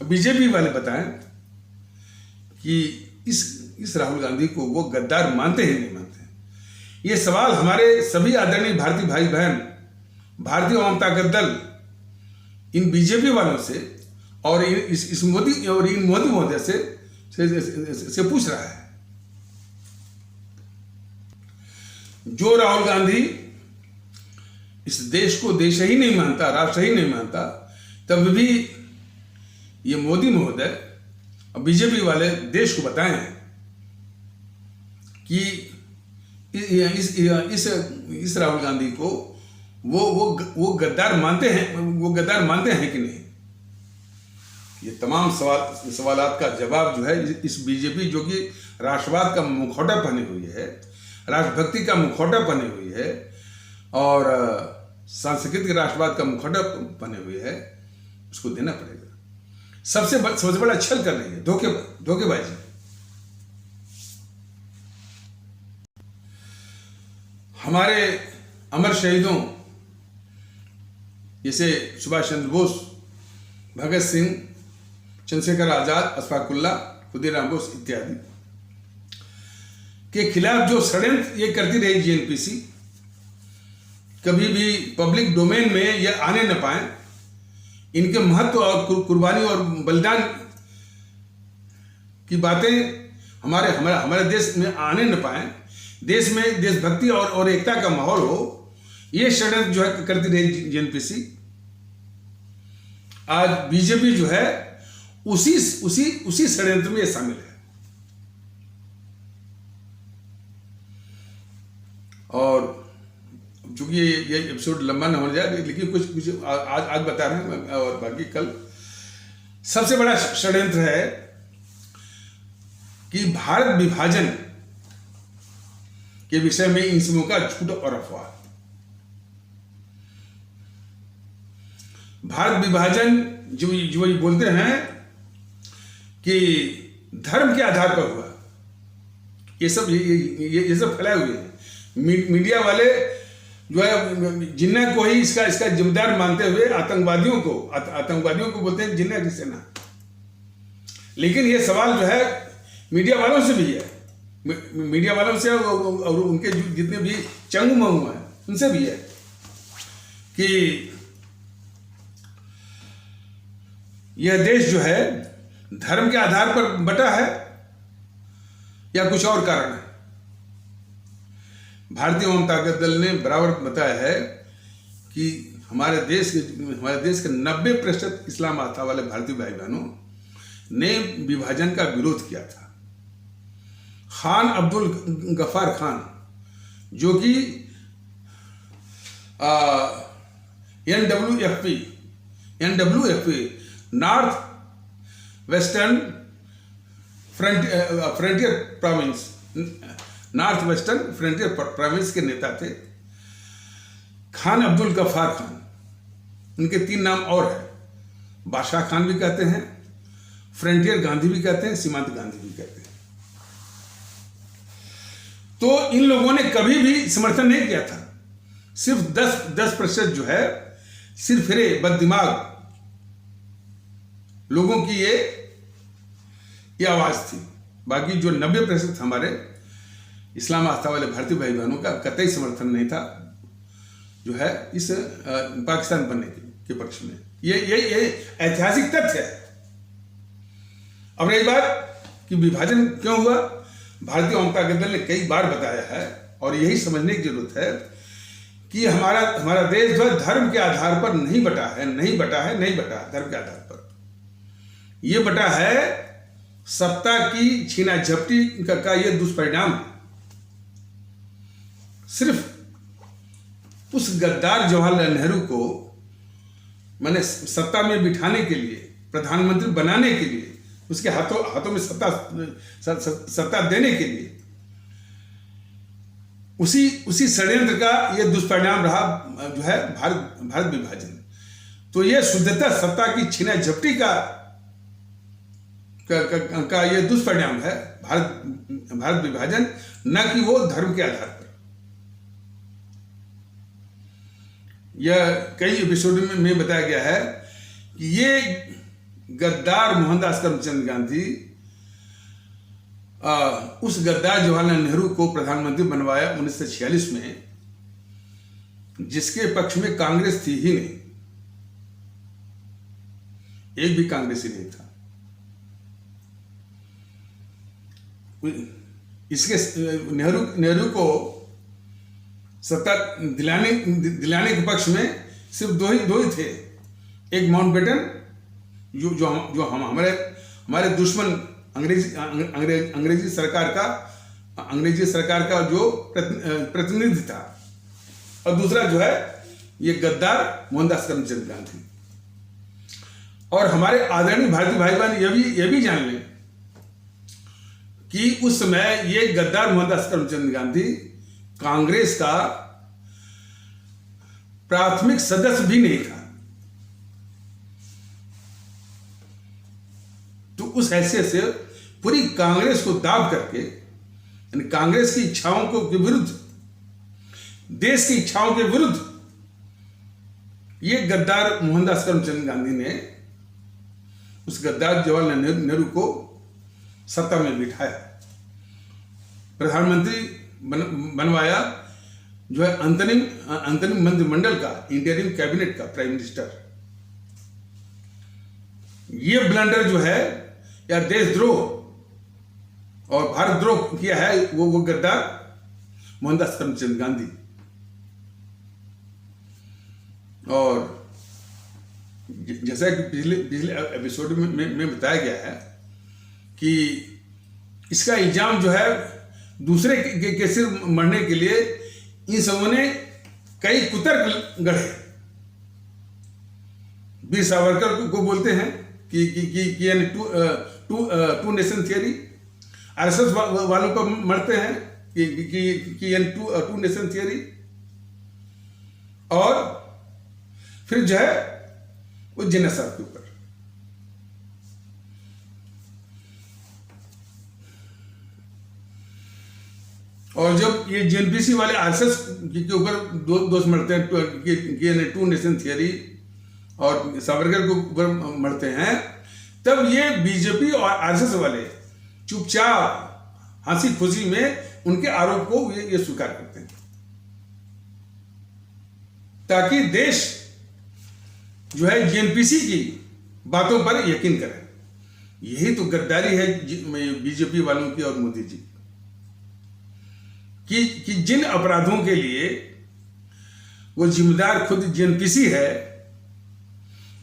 बीजेपी वाले बताएं कि इस राहुल गांधी को वो गद्दार मानते हैं नहीं मानते। ये सवाल हमारे सभी आदरणीय भारतीय भाई बहन, भारतीय आवाम ताकत दल इन बीजेपी वालों से और इस मोदी और इन मोदी महोदय से पूछ रहा है। जो राहुल गांधी इस देश को देश ही नहीं मानता, राष्ट्र ही नहीं मानता, तब भी ये मोदी महोदय और बीजेपी वाले देश को बताएं कि इस राहुल गांधी को वो गद्दार मानते हैं कि नहीं। ये तमाम सवालात का जवाब जो है इस बीजेपी जो कि राष्ट्रवाद का मुखौटा पहने हुई है, राष्ट्रभक्ति का मुखौटा पहने हुई है और सांस्कृतिक राष्ट्रवाद का मुखौटा पहने हुए है, उसको देना पड़ेगा। सबसे बड़ा छल कर रही है, धोखेबाजी। हमारे अमर शहीदों जैसे सुभाष चंद्र बोस, भगत सिंह, चंद्रशेखर आजाद, अशफाकुल्लाह, खुदीराम बोस इत्यादि के खिलाफ जो षड्यंत्र ये करती रही जेएनपीसी, कभी भी पब्लिक डोमेन में ये आने न पाए, इनके महत्व और कुर्बानी और बलिदान की बातें हमारे देश में आने न पाए, देश में देशभक्ति और एकता का माहौल हो, ये षड्यंत्र जो है करती रही जेएनपीसी। आज बीजेपी जो है उसी षड्यंत्र में शामिल है। और चूंकि ये एपिसोड लंबा न हो जाए, लेकिन कुछ आज बता रहे हैं और बाकी कल। सबसे बड़ा षड्यंत्र है कि भारत विभाजन के विषय में इन समूह का झूठ और अफवाह। भारत विभाजन जो ये बोलते हैं कि धर्म के आधार पर हुआ, ये सब फैलाए हुए हैं। मीडिया वाले जो है जिन्ना को ही इसका जिम्मेदार मानते हुए आतंकवादियों को बोलते हैं जिन्ना की सेना। लेकिन ये सवाल जो है मीडिया वालों से भी है, मीडिया वालों से और उनके जितने भी चंगू मंगू हैं उनसे भी है कि यह देश जो है धर्म के आधार पर बटा है या कुछ और कारण है। भारतीय जनता दल ने बराबर बताया है कि हमारे देश के 90% इस्लाम आस्था वाले भारतीय भाई बहनों ने विभाजन का विरोध किया था। खान अब्दुल गफ्फार खान जो कि NWFP north western frontier province के नेता थे, खान अब्दुल गफ्फार खान, उनके 3 नाम और है, बादशाह खान भी कहते हैं, फ्रंटियर गांधी भी कहते हैं, सीमांत गांधी भी कहते हैं। तो इन लोगों ने कभी भी समर्थन नहीं किया था, सिर्फ 10% जो है सिर्फ फिरे बददिमाग लोगों की ये आवाज थी। बाकी जो 90% हमारे इस्लाम आस्था वाले भारतीय भाई बहनों का कतई समर्थन नहीं था, जो है इस पाकिस्तान बनने के पक्ष में। ये ऐतिहासिक तथ्य है। अब रही बात कि विभाजन क्यों हुआ, भारतीय जनता दल ने कई बार बताया है और यही समझने की जरूरत है कि हमारा देश जो धर्म के आधार पर नहीं बटा है धर्म के आधार पर। ये बटा है सत्ता की छीना झपटी का ये दुष्परिणाम है। सिर्फ उस गद्दार जवाहरलाल नेहरू को मैंने सत्ता में बिठाने के लिए, प्रधानमंत्री बनाने के लिए, उसके हाथों में सत्ता देने के लिए उसी षड्यंत्र का ये दुष्परिणाम रहा जो है भारत विभाजन। तो ये शुद्धतः सत्ता की छीना झपटी का ये दुष्परिणाम है भारत विभाजन, न कि वो धर्म के आधार पर। यह कई एपिसोड में बताया गया है कि ये गद्दार मोहनदास करमचंद गांधी उस गद्दार जवाहरलाल नेहरू को प्रधानमंत्री बनवाया 1946 में, जिसके पक्ष में कांग्रेस थी ही नहीं, एक भी कांग्रेसी नहीं था। इसके नेहरू को सत्ता दिलाने के पक्ष में सिर्फ दो ही थे, एक माउंटबेटन जो हमारे दुश्मन अंग्रेजी सरकार का जो प्रतिनिधि था, और दूसरा जो है ये गद्दार मोहनदास करमचंद गांधी। और हमारे आदरणीय भारतीय भाई बहन ये भी जान लें कि उस समय ये गद्दार मोहनदास करमचंद गांधी कांग्रेस का प्राथमिक सदस्य भी नहीं था। तो उस हैसियत से पूरी कांग्रेस को दाब करके, यानी कांग्रेस की इच्छाओं के विरुद्ध, देश की इच्छाओं के विरुद्ध, ये गद्दार मोहनदास करमचंद गांधी ने उस गद्दार जवाहरलाल नेहरू को सत्ता में बिठाया, प्रधानमंत्री बनवाया, जो है अंतरिम मंत्रिमंडल का, इंटरिम कैबिनेट का प्राइम मिनिस्टर। ये ब्लंडर जो है या देशद्रोह और भारतद्रोह किया है वो गद्दार मोहनदास करमचंद गांधी। और जैसा कि पिछले एपिसोड में बताया गया है कि इसका इल्जाम जो है दूसरे के सिर मरने के लिए इन सबों ने कई कुतर्क गढ़े। वीर सावरकर को बोलते हैं कि यानी टू नेशन थियरी, आरएसएस वालों को मरते हैं कि यानी टू नेशन थियरी, और फिर जो है वो जिन्ना साहब के ऊपर। और जब ये जेएनपीसी वाले आरएसएस के ऊपर दोष मरते हैं कि टू नेशन थियरी और सावरकर के ऊपर मरते हैं, तब ये बीजेपी और आरएसएस वाले चुपचाप हंसी खुशी में उनके आरोप को ये स्वीकार करते हैं, ताकि देश जो है जेएनपीसी की बातों पर यकीन करे। यही तो गद्दारी है बीजेपी वालों की और मोदी जी कि जिन अपराधों के लिए वो जिम्मेदार खुद जेएनपीसी है,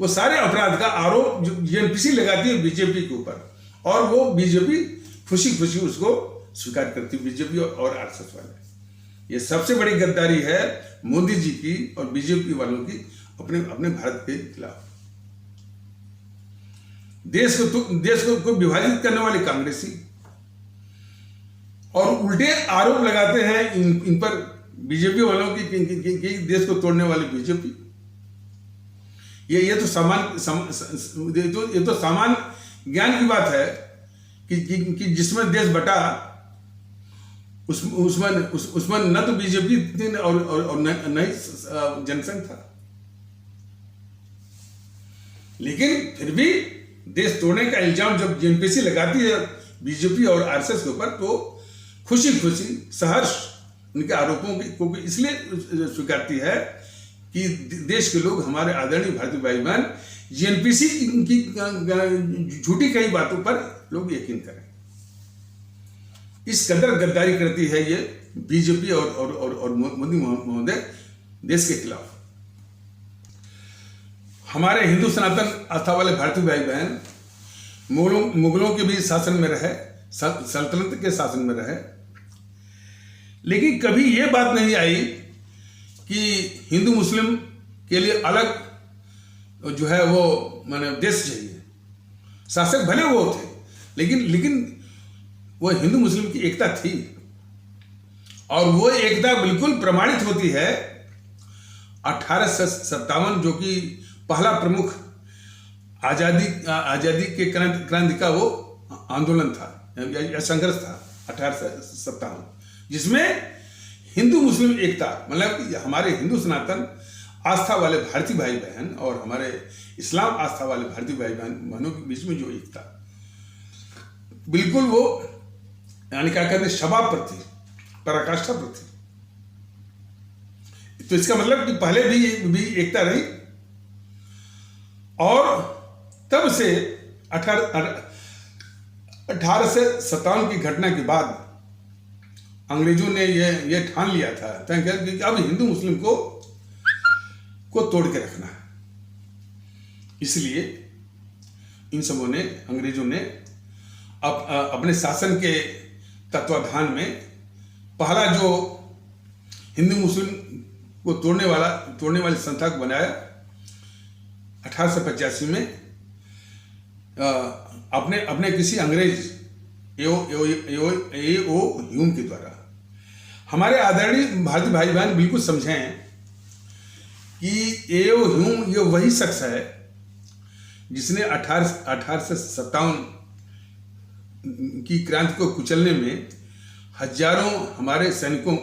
वो सारे अपराध का आरोप जेएनपीसी लगाती है बीजेपी के ऊपर, और वो बीजेपी खुशी खुशी उसको स्वीकार करती है, बीजेपी और आरएसएस वाले। ये सबसे बड़ी गद्दारी है मोदी जी की और बीजेपी वालों की अपने भारत के खिलाफ। देश को विभाजित करने वाले कांग्रेसी और उल्टे आरोप लगाते हैं इन पर बीजेपी वालों की देश को तोड़ने वाली बीजेपी। ये तो सामान्य ज्ञान की बात है कि जिसमें देश बटा उसमें न तो बीजेपी थी और न ही जनसंघ था, लेकिन फिर भी देश तोड़ने का इल्जाम जब जेएनपीसी लगाती है बीजेपी और आरएसएस के ऊपर, तो खुशी सहर्ष उनके आरोपों को इसलिए स्वीकारती है कि देश के लोग, हमारे आदरणीय भारतीय भाई बहन, जेएनपीसी की झूठी कई बातों पर लोग यकीन करें। इस कदर गद्दारी करती है ये बीजेपी और मोदी महोदय देश के खिलाफ। हमारे हिंदू सनातन आस्था वाले भारतीय भाई बहन मुगलों के भी शासन में रहे, सल्तनत के शासन में रहे, लेकिन कभी ये बात नहीं आई कि हिंदू मुस्लिम के लिए अलग जो है वो माने देश चाहिए। शासक भले वो थे, लेकिन वो हिंदू मुस्लिम की एकता थी, और वो एकता बिल्कुल प्रमाणित होती है 1857 जो कि पहला प्रमुख आजादी के क्रांति का वो आंदोलन था या संघर्ष था 1857, जिसमें हिंदू मुस्लिम एकता, मतलब हमारे हिंदू सनातन आस्था वाले भारतीय भाई बहन और हमारे इस्लाम आस्था वाले भारतीय भाई बहनों के बीच में जो एकता, बिल्कुल वो यानी क्या कहते हैं, शबाब पर थी, पराकाष्ठा पर थी। तो इसका मतलब कि पहले भी एकता रही, और तब से 1857 की घटना के बाद अंग्रेजों ने ये ठान लिया था कि अब हिंदू मुस्लिम को तोड़ के रखना है। इसलिए इन सबों ने, अंग्रेजों ने अपने शासन के तत्वाधान में पहला जो हिंदू मुस्लिम को तोड़ने वाली संस्था को बनाया 1885 में, अपने किसी अंग्रेज ए.ओ. ह्यूम के द्वारा। हमारे आदरणीय भारतीय भाई बहन बिल्कुल समझें कि ए.ओ. ह्यूम ये वही शख्स है जिसने 1857 की क्रांति को कुचलने में हजारों हमारे सैनिकों,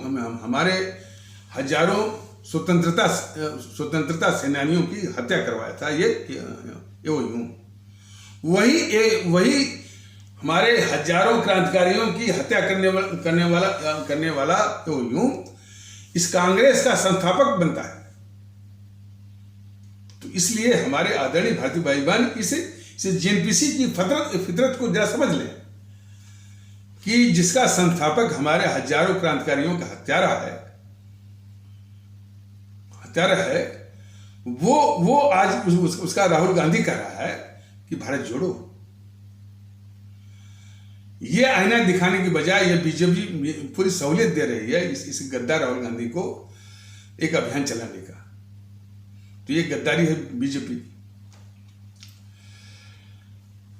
हजारों स्वतंत्रता सेनानियों की हत्या करवाया था ये ए.ओ. ह्यूम। वही हमारे हजारों क्रांतिकारियों की हत्या करने वाला ए.ओ. ह्यूम इस कांग्रेस का संस्थापक बनता है। तो इसलिए हमारे आदरणीय भारतीय भाई बहन इसे जेएनपीसी की फितरत को जरा समझ लें कि जिसका संस्थापक हमारे हजारों क्रांतिकारियों का हत्यारा है, वो आज उसका राहुल गांधी कह रहा है कि भारत जोड़ो। ये आईना दिखाने की बजाय ये बीजेपी पूरी सहूलियत दे रही है इस गद्दार राहुल गांधी को एक अभियान चलाने का। तो ये गद्दारी है बीजेपी।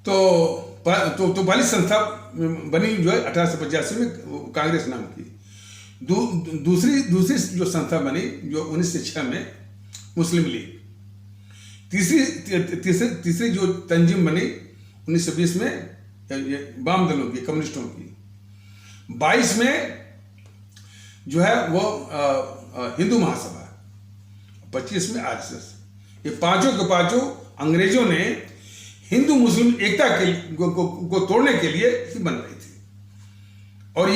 तो पहली संस्था बनी जो है 1885 में कांग्रेस नाम की। दूसरी जो संस्था बनी जो 1906 में मुस्लिम लीग। तीसरी जो तंजीम बनी 1920 में वाम दलों की, कम्युनिस्टों की। 22 में जो है वो हिंदू महासभा, 25 में आरएसएस। ये पांचों के पांचों अंग्रेजों ने हिंदू मुस्लिम एकता को तोड़ने के लिए ही बन रही थी। और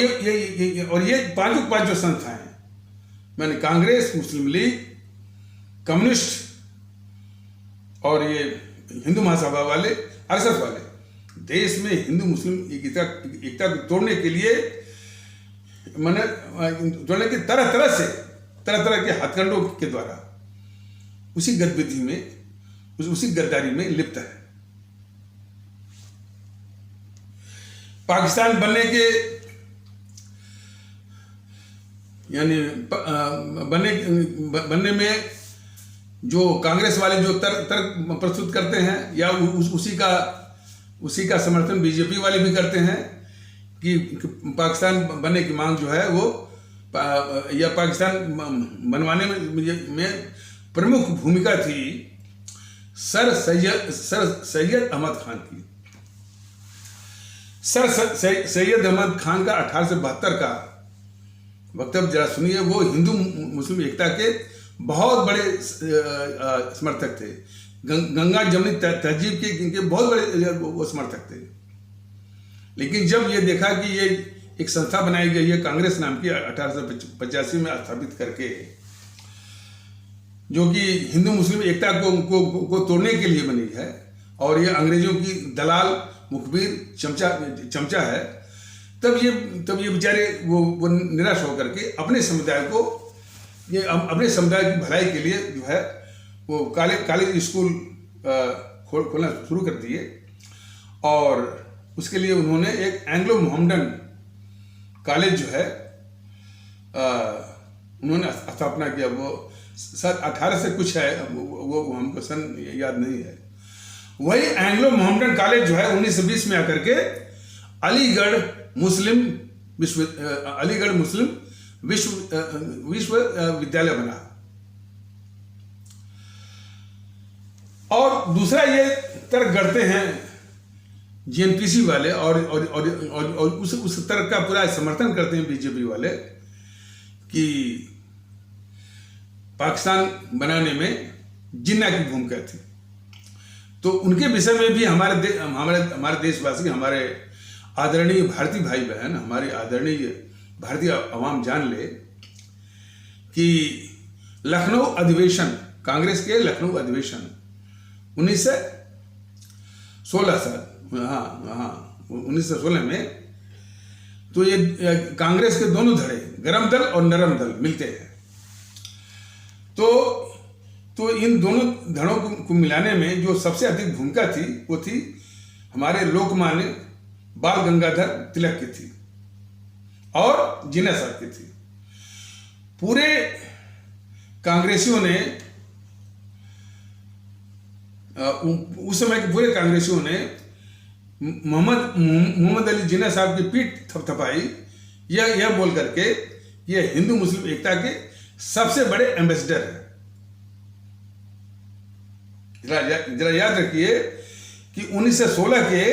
ये पांचों संस्थाएं, मैंने कांग्रेस, मुस्लिम लीग, कम्युनिस्ट और ये हिंदू महासभा वाले, आरएसएस वाले, देश में हिंदू मुस्लिम एकता को तोड़ने के लिए तोड़ने के तरह के हथकंडों के द्वारा उसी गतिविधि में, उसी गद्दारी में लिप्त है। पाकिस्तान बनने में जो कांग्रेस वाले जो तर्क प्रस्तुत करते हैं, या उसी का समर्थन बीजेपी वाले भी करते हैं कि पाकिस्तान बनने की मांग जो है वो या पाकिस्तान बनवाने में प्रमुख भूमिका थी सर सैयद अहमद खान की। सर सैयद अहमद खान का 1872 का वक्तव्य जरा सुनिए। वो हिंदू मुस्लिम एकता के बहुत बड़े समर्थक थे, गंगा जमनी तहजीब के बहुत बड़े वो समर्थक थे। लेकिन जब ये देखा कि ये एक संस्था बनाई गई है कांग्रेस नाम की 1885 में स्थापित करके, जो कि हिंदू मुस्लिम एकता को तोड़ने के लिए बनी है और ये अंग्रेजों की दलाल मुखबिर चमचा है, तब ये बेचारे वो निराश होकर के अपने समुदाय की भलाई के लिए जो है वो कॉलेज स्कूल खोलना शुरू कर दिए। और उसके लिए उन्होंने एक एंग्लो मोहम्मडन कॉलेज जो है उन्होंने स्थापना किया। वो सन 18 से कुछ है, वो हमको सन याद नहीं है। वही एंग्लो मोहम्मडन कॉलेज जो है 1920 में आकर के अलीगढ़ मुस्लिम विश्वविद्यालय बना। और दूसरा ये तर्क गढ़ते हैं जीएनपीसी वाले और उस तर्क का पूरा समर्थन करते हैं बीजेपी वाले कि पाकिस्तान बनाने में जिन्ना की भूमिका थी। तो उनके विषय में भी हमारे देशवासी, हमारे आदरणीय भारतीय भाई बहन, हमारे आदरणीय भारतीय अवाम जान ले कि लखनऊ अधिवेशन, कांग्रेस के लखनऊ अधिवेशन 1916 में, तो ये कांग्रेस के दोनों धड़े, गरम दल और नरम दल मिलते हैं। तो इन दोनों धड़ों को मिलाने में जो सबसे अधिक भूमिका थी वो थी हमारे लोकमान्य बाल गंगाधर तिलक की थी और जिन्ना साहब की थी। पूरे कांग्रेसियों ने उस समय के पूरे कांग्रेसियों ने मोहम्मद अली जिन्ना साहब की पीठ थपथपाई, यह बोल करके ये हिंदू मुस्लिम एकता के सबसे बड़े एम्बेसडर हैं। जरा याद रखिए कि 1916 के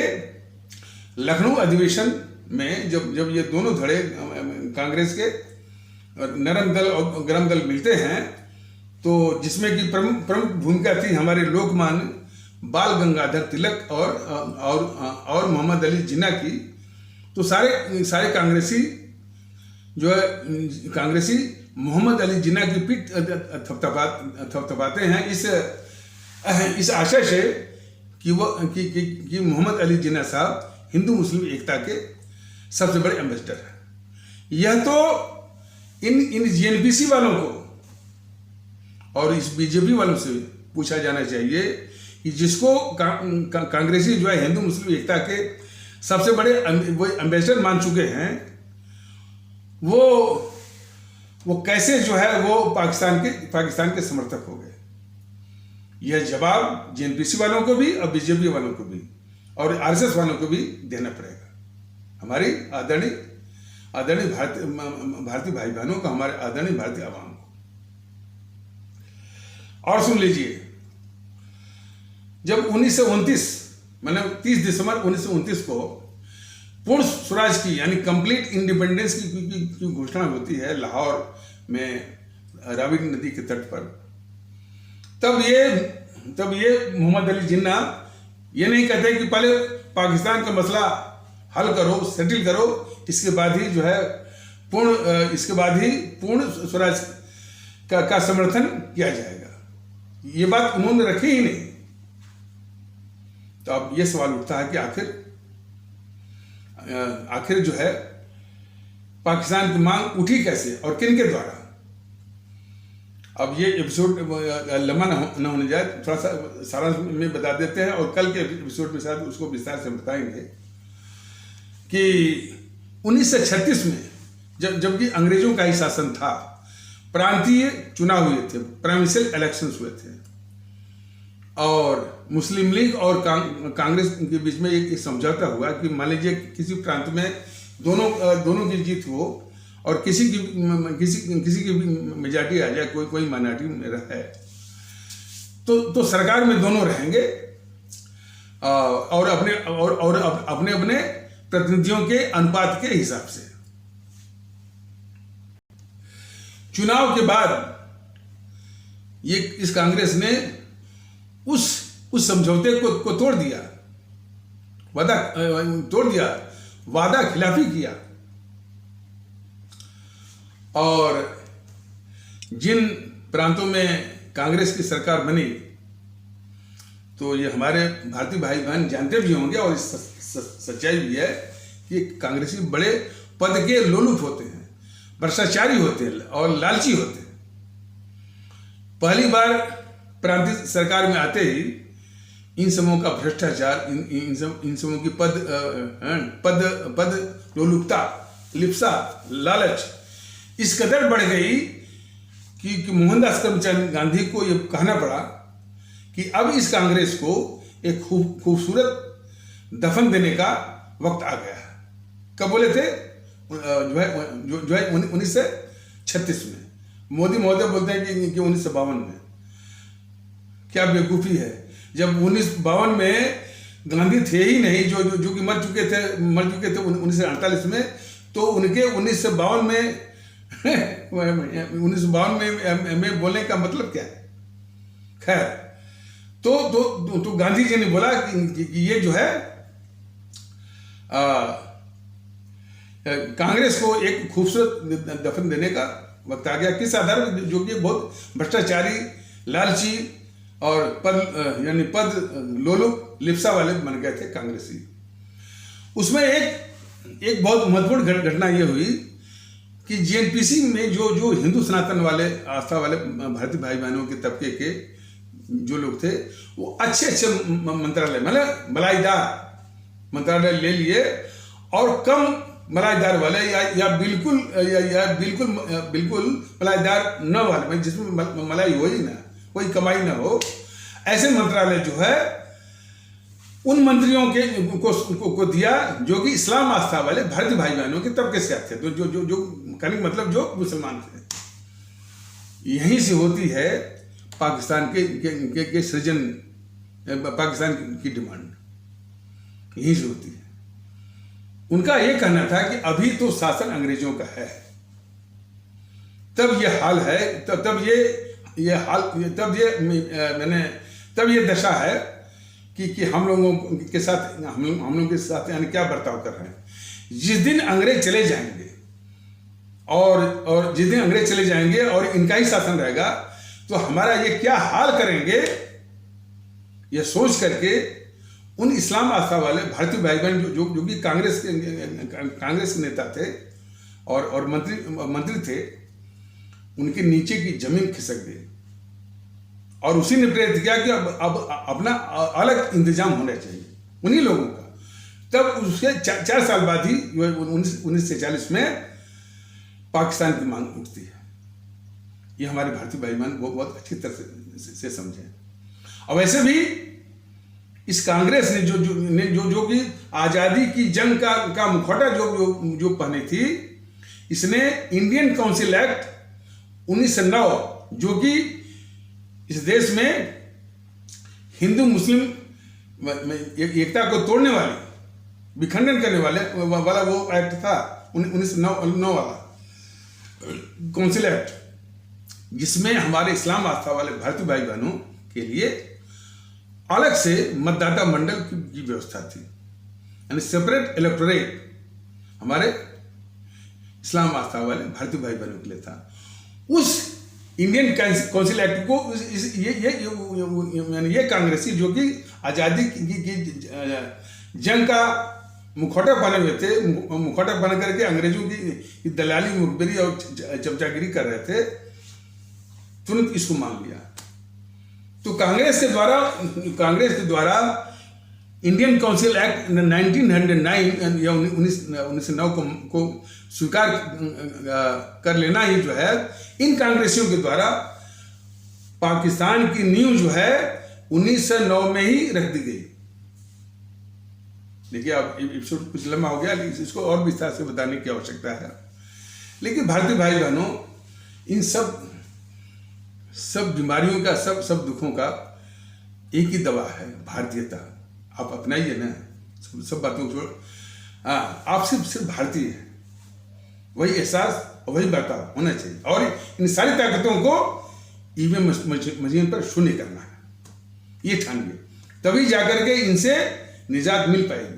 लखनऊ अधिवेशन में जब ये दोनों धड़े कांग्रेस के नरम दल और गरम दल मिलते हैं, तो जिसमें कि प्रमुख भूमिका थी हमारे लोकमान्य बाल गंगाधर तिलक और मोहम्मद अली जिन्ना की। तो सारे कांग्रेसी मोहम्मद अली जिन्ना की पीठ थपथपाते हैं इस आशय से कि मोहम्मद अली जिन्ना साहब हिंदू मुस्लिम एकता के सबसे बड़े एम्बेसडर हैं। यह तो इन जीएनपीसी वालों को और इस बीजेपी वालों से पूछा जाना चाहिए कि जिसको कांग्रेसी जो है हिंदू मुस्लिम एकता के सबसे बड़े वो एम्बेसडर मान चुके हैं, वो कैसे जो है वो पाकिस्तान के समर्थक हो गए। यह जवाब जीएनपीसी वालों को भी और बीजेपी वालों को भी और आरएसएस वालों को भी देना पड़ेगा। हमारी आदरणीय भारतीय भाई बहनों को, हमारे आदरणीय भारतीय आवाम को। और सुन लीजिए, जब 1929 मतलब 30 दिसंबर 1929 को पूर्ण स्वराज की यानी कंप्लीट इंडिपेंडेंस की घोषणा होती है लाहौर में रावी नदी के तट पर, तब ये मोहम्मद अली जिन्ना ये नहीं कहते कि पहले पाकिस्तान का मसला हल करो, सेटल करो, इसके बाद ही जो है पूर्ण स्वराज का समर्थन किया जाएगा। ये बात उन्होंने रखी ही नहीं। तो अब ये सवाल उठता है कि आखिर जो है पाकिस्तान की मांग उठी कैसे और किन के द्वारा। अब ये एपिसोड लंबा न होने जाए, थोड़ा सा सारांश में बता देते हैं और कल के एपिसोड में शायद उसको विस्तार से बताएंगे कि 1936 में जबकि अंग्रेजों का ही शासन था, प्रांतीय चुनाव हुए थे, प्रोविंशियल इलेक्शंस हुए थे और मुस्लिम लीग और कांग्रेस के बीच में एक समझौता हुआ कि मान लीजिए किसी प्रांत में दोनों की जीत हो और किसी की भी मेजॉरिटी आ जाए, कोई माइनॉरिटी में रहे, तो सरकार में दोनों रहेंगे और अपने अपने प्रतिनिधियों के अनुपात के हिसाब से। चुनाव के बाद इस कांग्रेस ने उस समझौते को तोड़ दिया, वादा खिलाफी किया, और जिन प्रांतों में कांग्रेस की सरकार बनी, तो ये हमारे भारतीय भाई बहन जानते भी होंगे और सच्चाई भी है कि कांग्रेसी बड़े पद के लोलुप होते हैं, भ्रष्टाचारी होते हैं और लालची होते हैं। पहली बार प्रांतीय सरकार में आते ही इन समूहों का भ्रष्टाचार, इन समूहों की पद लोलुपता, लिप्सा, लालच इस कदर बढ़ गई कि मोहनदास करमचंद गांधी को ये कहना पड़ा कि अब इस कांग्रेस को एक खूबसूरत दफन देने का वक्त आ गया है। कब बोले थे? जो है 1936 में। मोदी महोदय बोलते हैं कि 1952 में। क्या बेवकूफ़ी है, जब 1952 में गांधी थे ही नहीं, जो कि मर चुके थे 1948 में, तो उनके 1952 में बोलने का मतलब क्या है? खैर, तो गांधी जी ने बोला कि ये जो है कांग्रेस को एक खूबसूरत दफन देने का वक्त आ गया। किस आधार पर? जो कि बहुत भ्रष्टाचारी, लालची और पद लोलुप, लिप्सा वाले बन गए थे कांग्रेसी। उसमें एक बहुत महत्वपूर्ण घटना ये हुई कि जीएनपीसी में जो हिंदू सनातन वाले, आस्था वाले भारतीय भाई बहनों के तबके के जो लोग थे, वो अच्छे मंत्रालय, मतलब मलाईदार मंत्रालय ले लिए, और कम मलाईदार वाले या बिल्कुल मलाईदार न वाले, जिसमें मलाई हो ही ना, कोई कमाई ना हो, ऐसे मंत्रालय जो है उन मंत्रियों को दिया जो कि इस्लाम आस्था वाले भारतीय भाई बहनों के तबके से आते थे, जो कहने मतलब जो मुसलमान थे। यहीं से होती है पाकिस्तान के सृजन, पाकिस्तान की डिमांड यहीं से होती है। उनका यह कहना था कि अभी तो शासन अंग्रेजों का है, तब ये हाल है, तब ये दशा है कि हम लोगों के साथ यानी क्या बर्ताव कर रहे हैं। जिस दिन अंग्रेज चले जाएंगे और जिस दिन अंग्रेज चले जाएंगे और इनका ही शासन रहेगा, तो हमारा ये क्या हाल करेंगे, ये सोच करके उन इस्लाम आस्था वाले भारतीय भाई बहन जो कि कांग्रेस के नेता थे और मंत्री थे, उनके नीचे की जमीन खिसक गई, और उसी ने प्रेरित किया कि अब अपना अलग इंतजाम होना चाहिए उन्हीं लोगों का। तब उसके 4 साल बाद ही 1946 में पाकिस्तान की मांग उठती है। ये हमारे भारतीय भाई बहन बहुत अच्छी तरह से समझे। और वैसे भी इस कांग्रेस ने जो कि आज़ादी की जंग का मुखौटा जो पहनी थी, इसने इंडियन काउंसिल एक्ट 1909, जो कि इस देश में हिंदू मुस्लिम एकता को तोड़ने वाली, विखंडन करने वाला वो एक्ट था 1909 वाला काउंसिल एक्ट, जिसमें हमारे इस्लाम आस्था वाले भारतीय भाई बहनों के लिए अलग से मतदाता मंडल की व्यवस्था थी, यानी सेपरेट इलेक्टोरेट हमारे इस्लाम आस्था वाले भारतीय भाई बहनों के लिए था। उस इंडियन काउंसिल एक्ट को ये कांग्रेसी जो कि आज़ादी की जंग का मुखौटा पहने हुए थे, मुखौटा पहन करके अंग्रेजों की दलाली, मुखबिरी और चमचागिरी कर रहे थे, तुरंत इसको मान लिया। तो कांग्रेस के द्वारा इंडियन काउंसिल एक्ट 1909 या 1909 को स्वीकार कर लेना ही जो है, इन कांग्रेसियों के द्वारा पाकिस्तान की नींव जो है 1909 में ही रख दी गई। देखिए, अब एपिसोड कुछ लंबा हो गया, इसको और विस्तार से बताने की आवश्यकता है। लेकिन भारतीय भाई बहनों, इन सब बीमारियों का, सब दुखों का एक ही दवा है, भारतीयता। आप अपनाइए ना, सब बातों को छोड़। हाँ, आप सिर्फ भारतीय है, वही एहसास, वही बर्ताव होना चाहिए, और इन सारी ताकतों को ईवीएम मशीन पर शून्य करना है, ये ठानिए, तभी जाकर के इनसे निजात मिल पाएगी।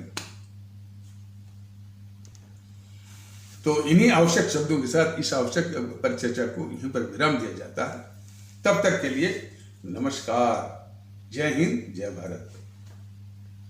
तो इन्हीं आवश्यक शब्दों के साथ इस आवश्यक परिचर्चा को यहीं पर विराम दिया जाता है। तब तक के लिए नमस्कार, जय हिंद, जय भारत।